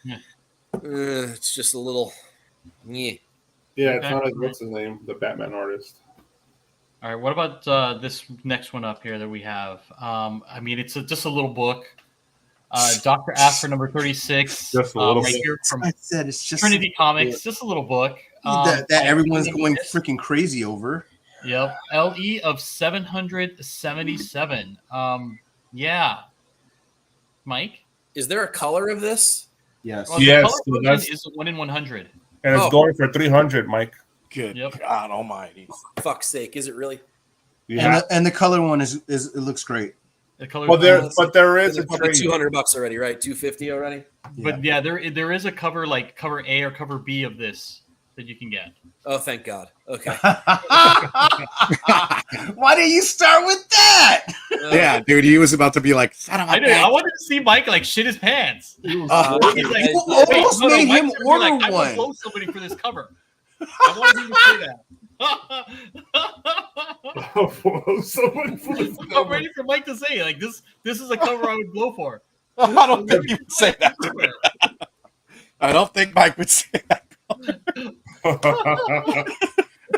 it's just a little. Yeah. Yeah, it's not like what's his name, the Batman artist. All right, what about this next one up here that we have? I mean, it's just a little book. Dr. Aphra number 36. Just a little right book. here from I said it's just Trinity Comics. Just a little book. that everyone's going freaking crazy over. Yep. LE of 777. Yeah. Mike? Is there a color of this? Yes. Well, Yes, the color version is 1 in 100. And it's going for 300, Mike. Good Yep. God Almighty! Fuck's sake, is it really? Yeah. And the color one is it looks great. The color Well, there is It's a probably trade. $200 already, right? $250 already. But yeah, there is a cover like cover A or cover B of this that you can get. Oh, thank God. Okay. Why did you start with that? Yeah, dude, he was about to be like, "Son of a I know. bitch." I wanted to see Mike like shit his pants. He's like, You wait, almost no, made Mike's him gonna be order like, I will one. blow somebody for this cover. I wanted him to say that. I'm ready for Mike to say like this is a cover I would blow for. I don't think he would say that. I don't think Mike would say that.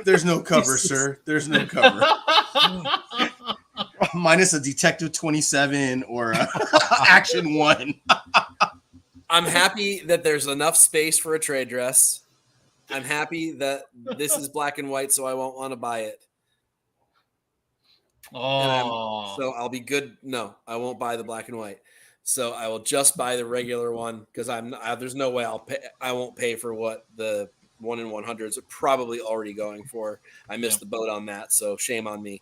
There's no cover, sir. There's no cover. Minus a Detective 27 or a Action 1. I'm happy that there's enough space for a trade dress. I'm happy that this is black and white, so I won't want to buy it. Oh, So I'll be good. No, I won't buy the black and white. So I will just buy the regular one because there's no way I won't pay for what the 1 in 100s are probably already going for. I missed the boat on that, so shame on me.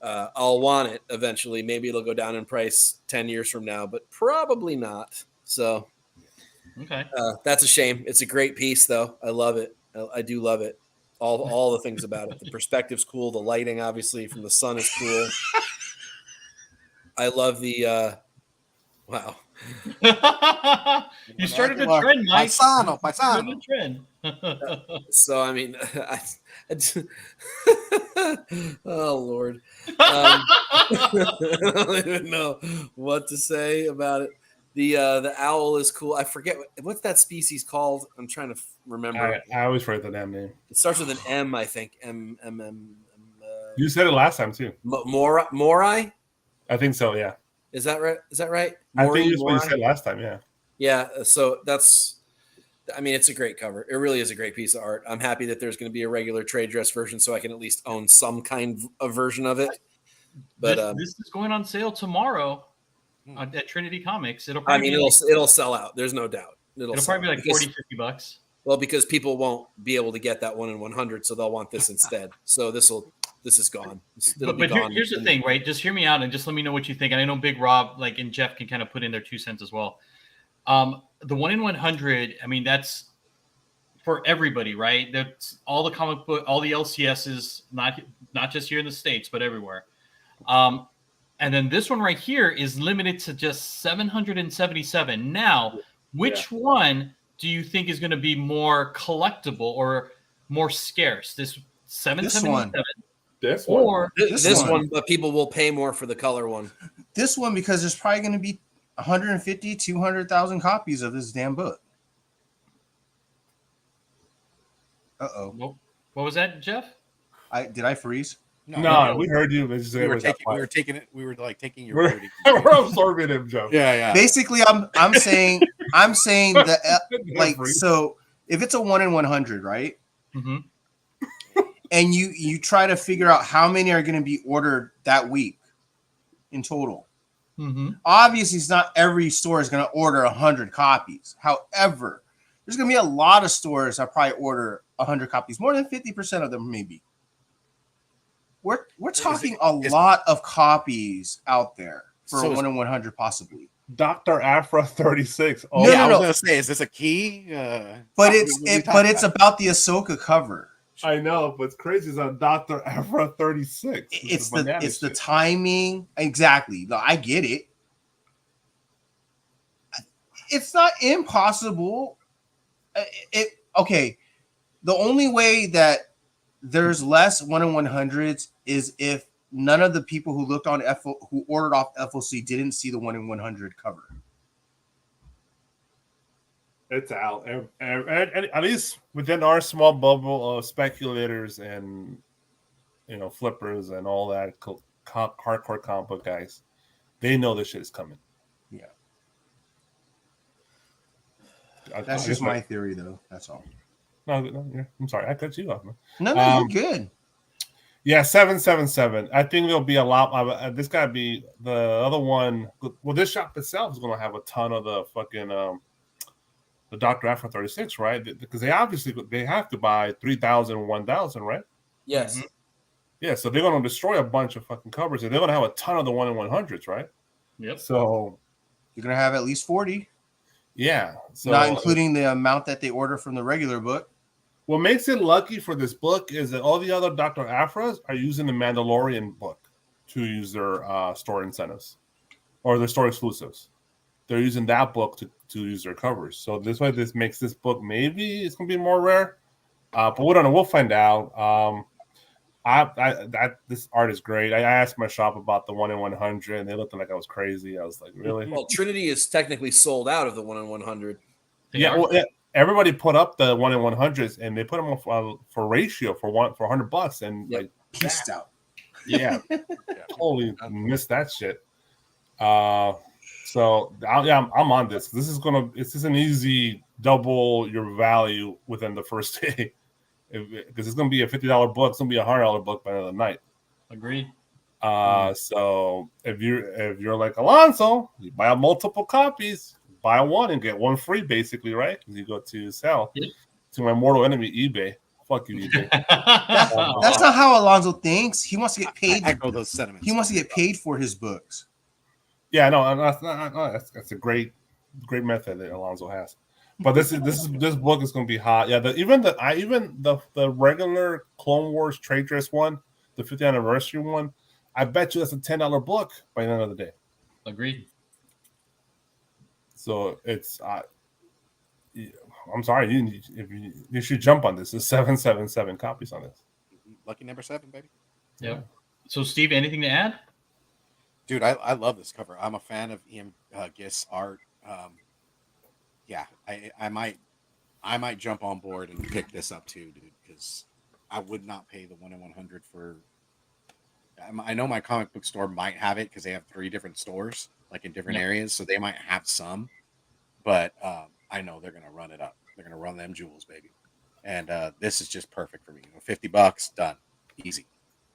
I'll want it eventually. Maybe it'll go down in price 10 years from now, but probably not. So okay. that's a shame. It's a great piece, though. I love it. I do love it. All the things about it. The perspective's cool. The lighting, obviously, from the sun is cool. I love the wow. You started a trend, Mike. Paisano. You started a trend. So I mean, oh Lord, I don't even know what to say about it. The owl is cool. I forget what's that species called. I'm trying to remember. I always forget the damn name. It starts with an M, I think. M. You said it last time too. Morai. I think so. Yeah. Is that right? I think that's what you Morai? said last time. Yeah. Yeah. So that's. I mean, it's a great cover. It really is a great piece of art. I'm happy that there's going to be a regular trade dress version, so I can at least own some kind of version of it. But this is going on sale tomorrow at Trinity Comics. It'll sell out. There's no doubt. It'll probably be like $40-$50. Well, because people won't be able to get that 1 in 100, so they'll want this instead. So this is gone. But here's the thing, right? Just hear me out and just let me know what you think. And I know Big Rob, and Jeff can kind of put in their 2 cents as well. The 1 in 100. I mean, that's for everybody, right? That's all the comic book, all the LCSs, not just here in the States, but everywhere. And then this one right here is limited to just 777. Now, which one do you think is going to be more collectible or more scarce? This 777, This one. or this one, but people will pay more for the color one. This one, because there's probably going to be 150, 200,000 copies of this damn book. Uh-oh. What was that, Jeff? Did I freeze? No, we heard you. We were taking it. We were like taking your word. We're absorbing him, Joe. Yeah. Basically, I'm saying that so if it's a 1 in 100, right? Mm-hmm. And you try to figure out how many are going to be ordered that week in total. Mm-hmm. Obviously, it's not every store is going to order 100 copies. However, there's going to be a lot of stores that probably order 100 copies, more than 50% of them, maybe. We're talking a lot of copies out there for a 1 in 100, possibly. Dr. Aphra 36. Oh, I was gonna say, is this a key? But it's about the Ahsoka cover. I know, but it's crazy. It's on Dr. Aphra 36. It's the timing. Exactly. No, I get it. It's not impossible. Okay. The only way that there's less 1-in-100s is if none of the people who looked on who ordered off FOC didn't see the 1-in-100 cover. It's out. At least within our small bubble of speculators and flippers and all that hardcore comic book guys, they know this shit is coming. Yeah. That's just my theory, though. That's all. No, yeah. I'm sorry, I cut you off, man. No, you're good. Yeah, 777. I think there'll be a lot. This got to be the other one. Well, this shop itself is going to have a ton of the fucking the Dr. Aphra 36, right? Because they have to buy 3,000, 1,000, right? Yes. Mm-hmm. Yeah, so they're going to destroy a bunch of fucking covers, and they're going to have a ton of the 1-in-100s, right? Yep. So you're going to have at least 40. Yeah. So, not including the amount that they order from the regular book. What makes it lucky for this book is that all the other Dr. Aphras are using the Mandalorian book to use their store incentives or their store exclusives. They're using that book to use their covers. So this way, this makes this book maybe it's going to be more rare. But we don't know. We'll find out. This art is great. I asked my shop about the 1-in-100, and they looked like I was crazy. I was like, really? Well, Trinity is technically sold out of the 1-in-100. Yeah. Well, everybody put up the 1-in-100s, and they put them for ratio for $100, and like pieced out. Yeah, totally missed that shit. So I'm on this. This is an easy double your value within the first day. Because it's going to be a $50 book, it's going to be a $100 book by the end of the night. Agreed. So if you're like Alonso, you buy multiple copies, buy one and get one free, basically, right? You go to sell to my mortal enemy, eBay. Fuck you, eBay. That's not how Alonso thinks. He wants to get paid. I echo those sentiments. He wants to get paid for his books. Yeah, no, that's a great method that Alonso has. But this book is going to be hot. Yeah, even the regular Clone Wars trade dress one, the 50th anniversary one, I bet you that's a $10 book by the end of the day. Agreed. So it's I'm sorry, you should jump on this. There's 777 copies on this. Lucky number 7, baby. Yeah. So Steve, anything to add? Dude, I love this cover. I'm a fan of Ian Gist's art. Yeah, I might jump on board and pick this up too, dude, because I would not pay the 1-in-100 for. I know my comic book store might have it because they have 3 different stores, like in different areas, so they might have some. But I know they're gonna run it up. They're gonna run them jewels, baby. And this is just perfect for me. $50, done, easy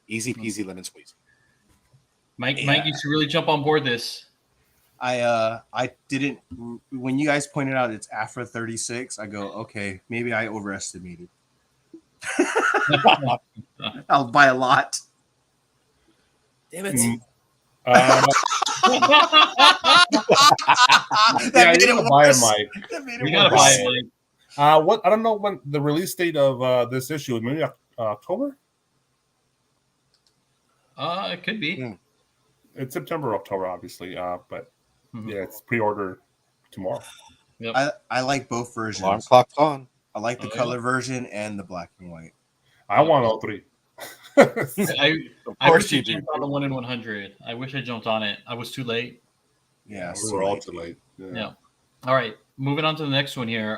peasy lemon squeeze. Mike, you should really jump on board this. I didn't when you guys pointed out it's Aphra 36. I go, okay, maybe I overestimated. I'll buy a lot. Damn it! Yeah, you gotta buy it, Mike. We gotta buy it, Mike. What I don't know when the release date of this issue. Maybe October. It could be. It's September, October, obviously. But yeah, it's pre-order tomorrow. Yep. I like both versions. Alarm clock's on. I like the color version and the black and white. I want all 3. I wish I jumped on the 1-in-100. I wish I jumped on it. I was too late. Yeah, we were all too late. Yeah. All right, moving on to the next one here.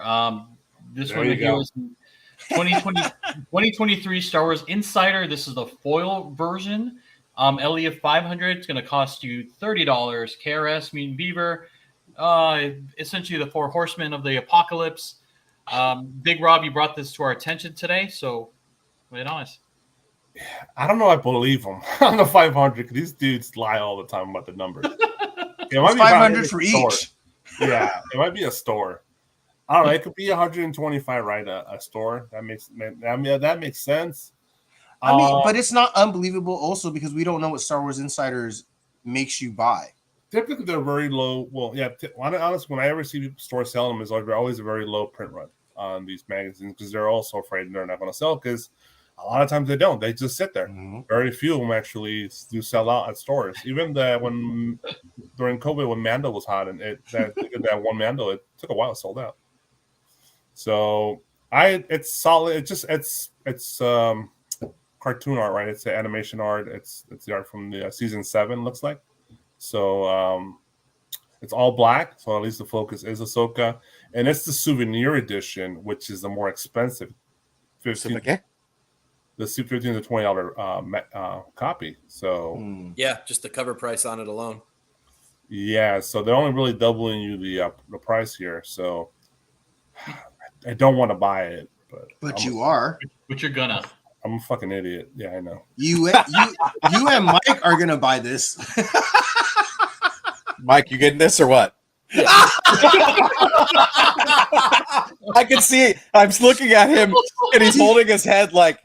This there one you here go. is 2023 Star Wars Insider. This is the foil version. LEF 500 is going to cost you $30. KRS Mutant Beaver, essentially the 4 horsemen of the apocalypse. Big Rob, you brought this to our attention today, so lay it on us. I don't know. I believe them on the 500 because these dudes lie all the time about the numbers. It might It's be 500 for store. each. Yeah, it might be a store. I don't know. It could be 125, right? A store that makes sense. I mean, but it's not unbelievable also because we don't know what Star Wars Insiders makes you buy. Typically, they're very low. Well, yeah. Honestly, when I ever see stores selling them, it's always a very low print run. on these magazines because they're also afraid they're not going to sell because a lot of times they don't. They just sit there. Mhm. Very few of them actually do sell out at stores. Even when during COVID when Mando was hot and that one Mando, it took a while, sold out. So it's solid. It's cartoon art, right? It's the animation art. It's the art from the season 7 looks like. So it's all black. So at least the focus is Ahsoka, and it's the souvenir edition, which is the more expensive, So, 15 okay. the $15 to $20 copy. So Mm. Yeah, just the cover price on it alone. yeah, so they're only really doubling you the price here. So I don't want to buy it, But you are. But you're gonna. I'm a fucking idiot. Yeah, I know. You and Mike are gonna buy this. Mike, you getting this or what? I can see. I'm looking at him, and he's holding his head like,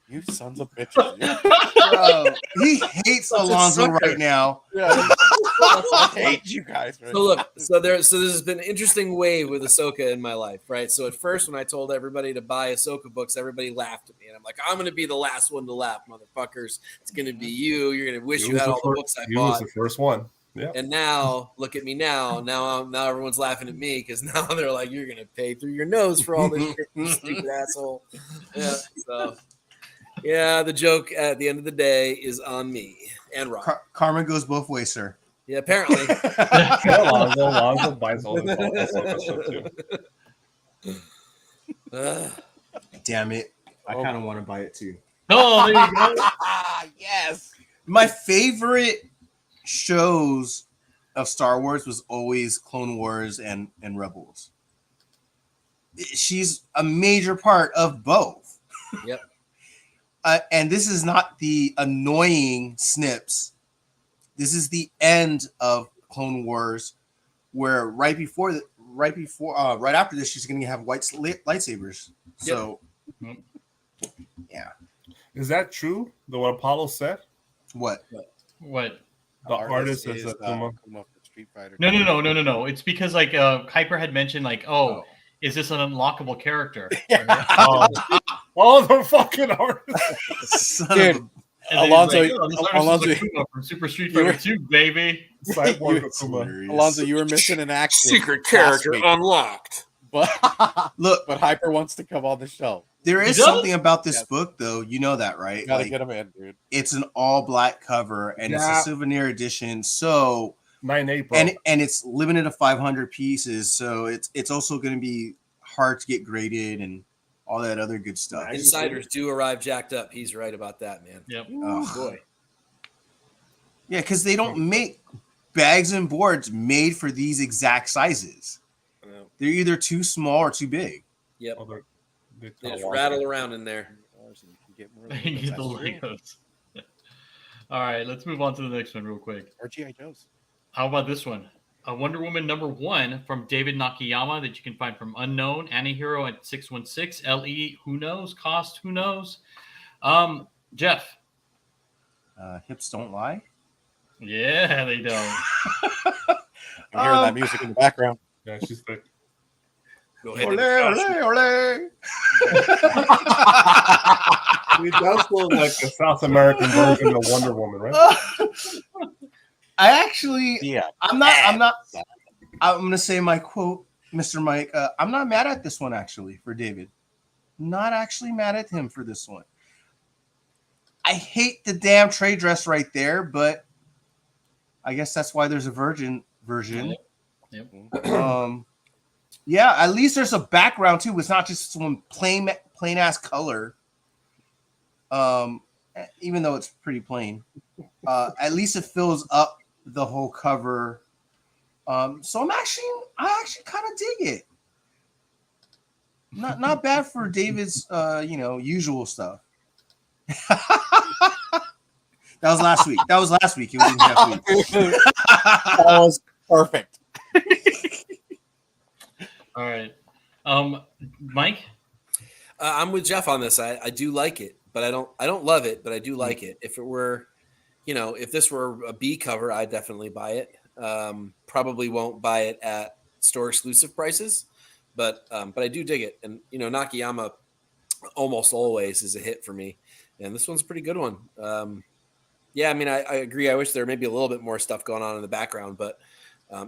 "You sons of bitches." Bro, he hates Alonzo right now. Yeah, I hate you guys. Man. So look, so this has been an interesting wave with Ahsoka in my life, right? So at first, when I told everybody to buy Ahsoka books, everybody laughed at me, and I'm like, I'm going to be the last one to laugh, motherfuckers. It's going to be you. You're going to wish you had all the books I He was bought. the first one. Yeah. And now, look at me now. Now everyone's laughing at me because now they're like, you're going to pay through your nose for all this shit, you stupid asshole. Yeah. So. Yeah, the joke at the end of the day is on me and Rob. Karma goes both ways, sir. Yeah, apparently. Alonzo buys all the stuff too. Damn it. I kind of want to buy it too. Oh, there you go. Yes. My favorite shows of Star Wars was always Clone Wars and Rebels. She's a major part of both. Yep. And this is not the annoying snips. This is the end of Clone Wars, where right after this, she's going to have white lightsabers. So, yeah. Is that true? What Apollo said? What? What? The artist is Kuma for Street Fighter. No. It's because like Kuiper had mentioned, like, is this an unlockable character? The fucking artist. Dude, Alonzo, Alonzo, from Super Street Fighter 2, baby. Alonzo, you were missing an action. Secret character unlocked. But Look, but Hyper wants to come on the show. There is something about this book, though. You know that, right? You gotta get him in, dude. It's an all black cover, and it's a souvenir edition. So 9/8, bro. and it's limited to 500 pieces. So it's also going to be hard to get graded and all that other good stuff. Insiders do arrive jacked up. He's right about that, man. Yep. Oh Boy. Yeah, because they don't make bags and boards made for these exact sizes. They're either too small or too big. Yep. They They just rattle around in there. Get the Legos. All right, let's move on to the next one real quick. Or G.I. Joe's. How about this one? Wonder Woman #1 from David Nakayama that you can find from Unknown, Antihero at 616, LE, who knows, cost, who knows. Jeff. Hips don't lie. Yeah, they don't. I'm hearing that music in the background. Yeah, she's thick. Go ahead. Ole, ole, ole. He does look like the South American version of Wonder Woman, right? I actually, Yeah. I'm going to say my quote, Mr. Mike. I'm not mad at this one, actually, for David. Not actually mad at him for this one. I hate the damn trade dress right there, but I guess that's why there's a virgin version. Yep. Yeah, at least there's a background too. It's not just some plain ass color. Even though it's pretty plain, at least it fills up the whole cover. So I actually kind of dig it. Not bad for David's usual stuff. That was last week. It wasn't last week. That was perfect. All right. Mike? I'm with Jeff on this. I do like it, but I don't love it, but I do like it. If it were, if this were a B cover, I'd definitely buy it. Probably won't buy it at store exclusive prices, but I do dig it. And Nakayama almost always is a hit for me, and this one's a pretty good one. Yeah, I mean, I agree. I wish there may be a little bit more stuff going on in the background, but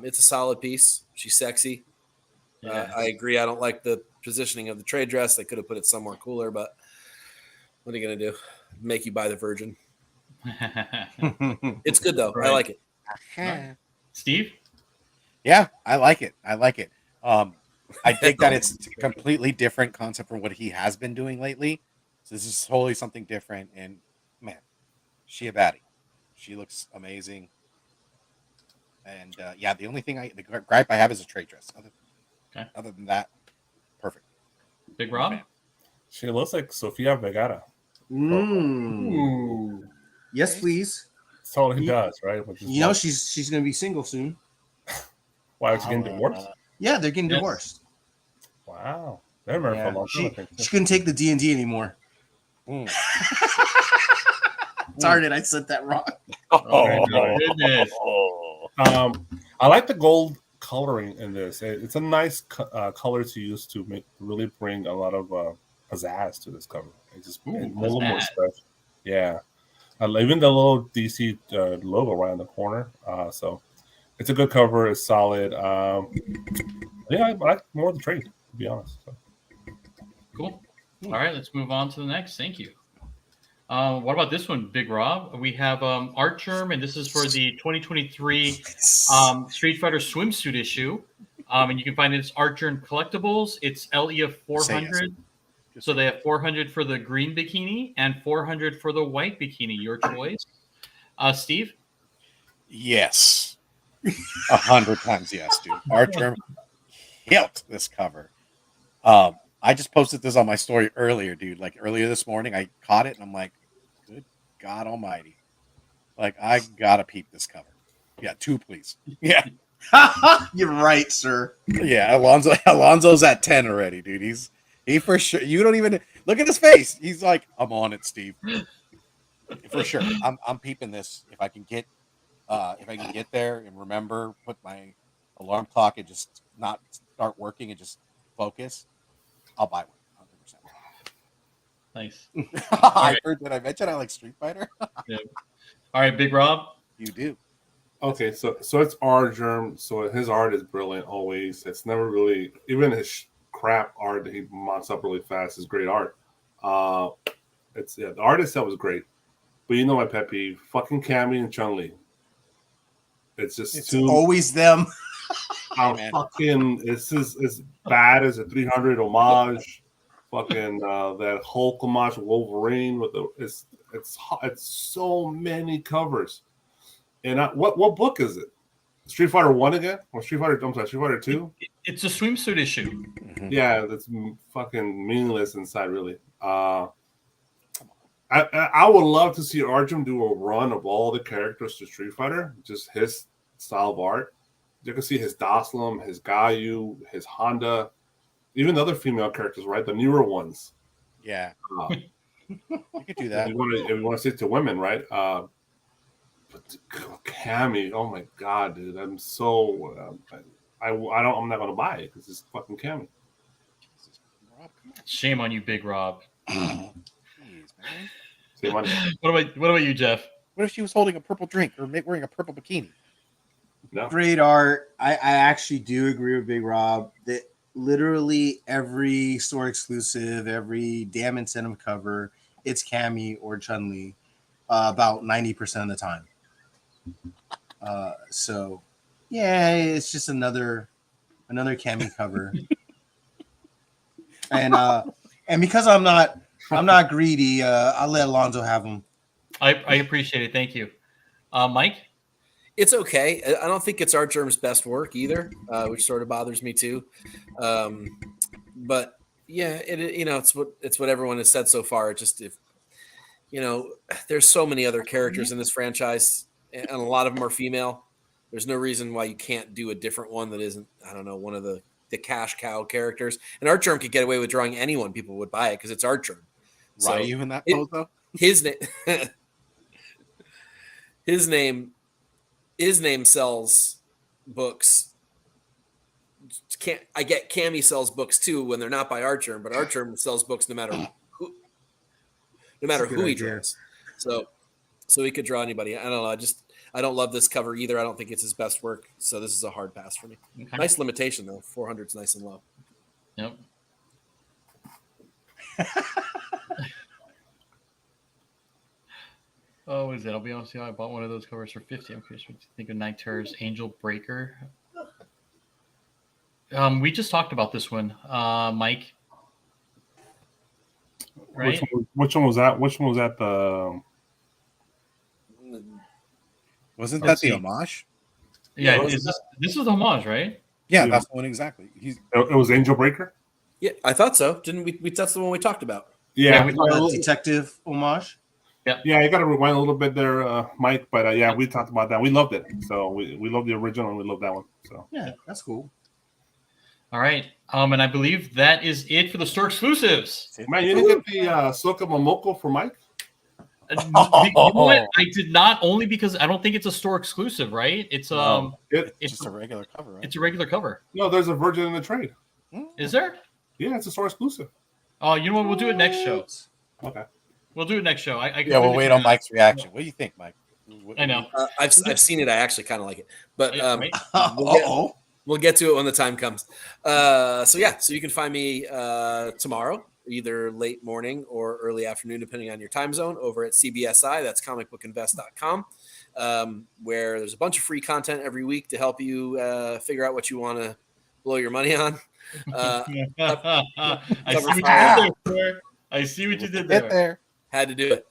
it's a solid piece. She's sexy. Yeah. I agree. I don't like the positioning of the trade dress. They could have put it somewhere cooler, but what are you going to do? Make you buy the Virgin. It's good, though. Right. I like it. Right. Steve? Yeah, I like it. I think that it's a completely different concept from what he has been doing lately. So this is totally something different. And man, she a baddie. She looks amazing. And yeah, the only thing the gripe I have is a trade dress. Other than that, perfect. Big Rob? Man. She looks like Sofia Vergara. Ooh. Yes, please. Totally does, right? Which is she's gonna be single soon. why was she getting divorced? Yeah, they're getting Yes. divorced. Wow. They've been married for a long time, I think. She couldn't take the D&D anymore. Mm. Darn it, I said that wrong. Oh, my goodness. I like the gold coloring in this. It's a nice color to use to really bring a lot of pizzazz to this cover. It's just a little more special. Yeah. Even the little DC logo right in the corner. So it's a good cover. It's solid. Yeah, I like more of the trade, to be honest. So. Cool. All right, let's move on to the next. Thank you. What about this one, Big Rob? We have Art Germ, and this is for the 2023 Street Fighter swimsuit issue. And you can find it as Art Germ Collectibles. It's LE of 400. So they have 400 for the green bikini and 400 for the white bikini. Your choice. Steve? Yes. 100 times yes, dude. Art Germ killed this cover. I just posted this on my story earlier, dude. Like earlier this morning, I caught it and I'm like, good God Almighty. Like, I gotta peep this cover. Yeah, 2, please. Yeah. You're right, sir. Yeah, Alonzo's at 10 already, dude. He for sure. You don't even look at his face. He's like, I'm on it, Steve. For sure. I'm peeping this. If I can get there and remember, put my alarm clock and just not start working and just focus, I'll buy one. 100%. Nice. Did I mention I like Street Fighter? Yeah. All right, Big Rob. You do. Okay, so it's art Germ. So his art is brilliant always. It's never really, even his crap art that he mounts up really fast is great art. The art itself is great, but you know my pet peeve: fucking Cammy and Chun-Li. It's always them. Fucking it's as bad as a 300 homage. Fucking that Hulk homage Wolverine with it's so many covers. And what book is it? Street Fighter 1 again? Or Street Fighter 2? It's a swimsuit issue. Mm-hmm. Yeah, that's fucking meaningless inside, really. I would love to see Arjun do a run of all the characters to Street Fighter, just his style of art. You can see his Doslam, his Gayu, his Honda, even the other female characters, right? The newer ones. Yeah. You could do that. If you want to see it to women, right? But Cammy, oh my god, dude! I'm so I'm not gonna buy it because it's fucking Cammy. Shame on you, Big Rob. Jeez, man. Save money. What about you, Jeff? What if she was holding a purple drink or wearing a purple bikini? No. Great art. I actually do agree with Big Rob that literally every store exclusive, every damn incentive cover, it's Cammy or Chun-Li about 90% of the time. So yeah, it's just another Cammy cover. And because I'm not greedy, I'll let Alonzo have them. I appreciate it. Thank you. Mike? It's okay. I don't think it's Art Germ's best work either, which sort of bothers me too. But yeah, it's what everyone has said so far. Just there's so many other characters in this franchise, and a lot of them are female. There's no reason why you can't do a different one that isn't, I don't know, one of the cash cow characters. And Art Germ could get away with drawing anyone. People would buy it because it's Art Germ. Ryu in that pose though? His name sells books I get Cammy sells books too when they're not by Archerm, but Archerm sells books no matter who he draws. So he could draw anybody. I don't know. I don't love this cover either. I don't think it's his best work. So this is a hard pass for me. Okay. Nice limitation though. 400 is nice and low. Yep. Oh, what is it? I'll be honest with you. I bought one of those covers for 50. I'm curious what you think of Night Terror's Angel Breaker. We just talked about this one, Mike. Right? Which one was that? Which one was that? Wasn't that the homage? Yeah, this is the homage, right? Yeah, that's the one exactly. It was Angel Breaker. Yeah, I thought so. Didn't we? That's the one we talked about. Yeah, we talked about detective homage. Yeah, you got to rewind a little bit there, Mike. But yeah, we talked about that. We loved it. So we love the original and we love that one. So yeah, that's cool. All right. And I believe that is it for the store exclusives. Man, you didn't get the Soka Momoko for Mike? You know what? I did not, only because I don't think it's a store exclusive, right? It's It's just a regular cover, right? It's a regular cover. No, there's a version in the trade. Is there? Yeah, it's a store exclusive. Oh, you know what? We'll do it next show. Okay. We'll do it next show. Yeah, we'll wait on Mike's reaction. What do you think, Mike? I know. I've seen it. I actually kind of like it, but Right? we'll get to it when the time comes. So you can find me tomorrow, either late morning or early afternoon, depending on your time zone, over at CBSI. That's comicbookinvest.com, where there's a bunch of free content every week to help you figure out what you want to blow your money on. I see what you did there. Had to do it.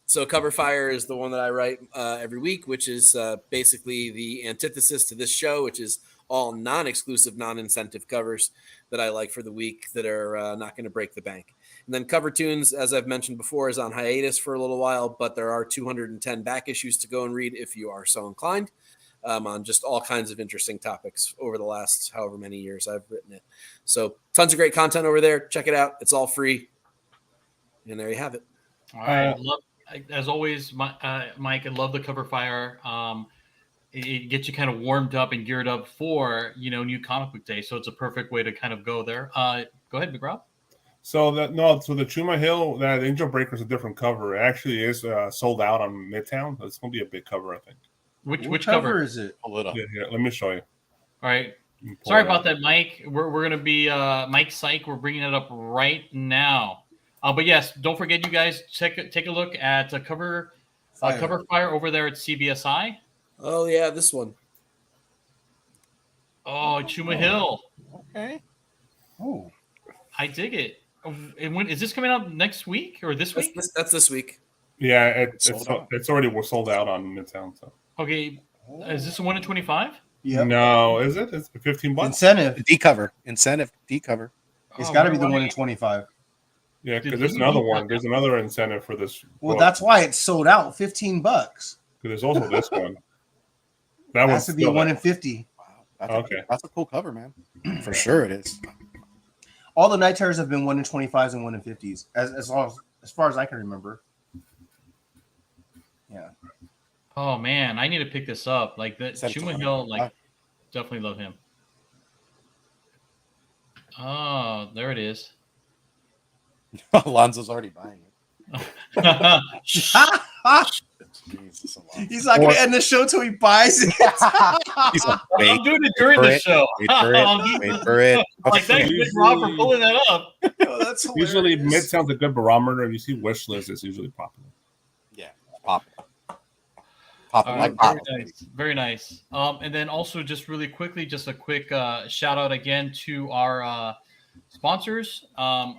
So Cover Fire is the one that I write every week, which is basically the antithesis to this show, which is all non-exclusive, non-incentive covers that I like for the week that are not going to break the bank. And then Cover Tunes, as I've mentioned before, is on hiatus for a little while, but there are 210 back issues to go and read if you are so inclined, on just all kinds of interesting topics over the last however many years I've written it. So tons of great content over there. Check it out. It's all free. And there you have it. All right. As always, Mike, I love the Cover Fire. It gets you kind of warmed up and geared up for, new comic book day. So it's a perfect way to kind of go there. Go ahead, McGraw. So the Chuma Hill, that Angel Breaker is a different cover. It actually is sold out on Midtown. It's going to be a big cover, I think. Which cover is it? Pull it up. Yeah, let me show you. All right. Sorry about that, Mike. We're going to be Mike Psych. We're bringing it up right now. But yes, don't forget, you guys, take a look at Cover Fire over there at CBSI. Oh yeah, this one. Oh, Chuma Hill. Okay. Oh, I dig it. And when is this coming out next week or this week? That's this week. Yeah, it's already sold out on Midtown. So Okay, is this a 1 in 25? yeah. no, is it? It's $15. Incentive. Incentive D cover. It's got to be the 1 in 25. Yeah, because there's another one. There's another incentive for this. Well, that's why it's sold out. $15. Because there's also this one. That Has to be 1 in 50. Wow, that's a cool cover, man. For sure, it is. All the Night Terrors have been 1 in 25s and 1 in 50s, as far as I can remember. Yeah. Oh man, I need to pick this up. Like the Chuma Hill, definitely love him. Oh, there it is. Alonzo's already buying it. Jesus, He's not going to end the show till he buys it. He's like, I'm doing it during the show. Wait for it. Like, thanks, Big Rob, for pulling that up. Oh, that's hilarious. Usually, Midtown's a good barometer. If you see wish list, it's usually popular. Yeah, popping. Popping like Very bottles. nice. Very nice. And then also, just really quickly, just a quick shout out again to our sponsors.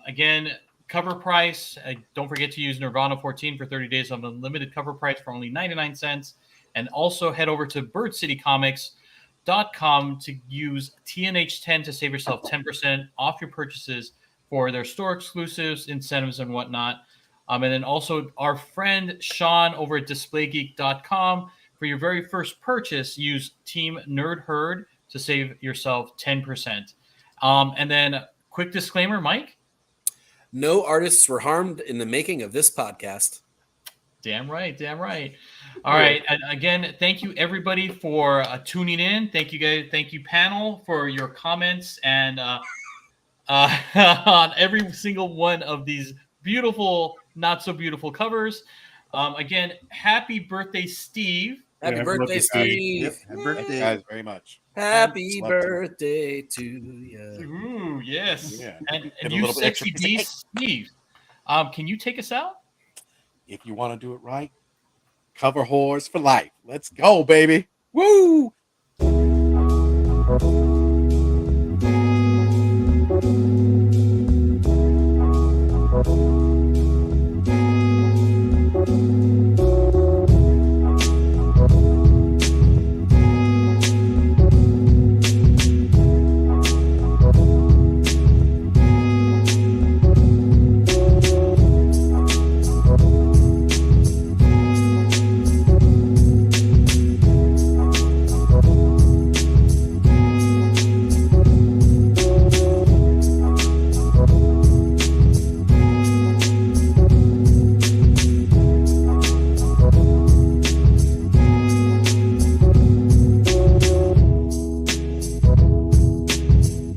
Again, cover price. Don't forget to use Nerdvana 14 for 30 days of unlimited cover price for only 99 cents. And also head over to birdcitycomics.com to use TNH10 to save yourself 10% off your purchases for their store exclusives, incentives, and whatnot. And then also our friend Sean over at displaygeek.com. For your very first purchase, use Team Nerd Herd to save yourself 10%. And then quick disclaimer, Mike. No artists were harmed in the making of this podcast. Damn right. Damn right. All right. And again, thank you everybody for tuning in. Thank you guys. Thank you panel for your comments and on every single one of these beautiful, not so beautiful covers. Again, happy birthday, Steve. Happy happy birthday, birthday, Steve. Steve. Yep. Happy Thank birthday. you guys very much. Happy Love to. birthday to you. Ooh, yes. Yeah. And Get a you little bit extra sexy piece of cake. beast, Steve. Can you take us out? If you want to do it right, cover whores for life. Let's go, baby. Woo!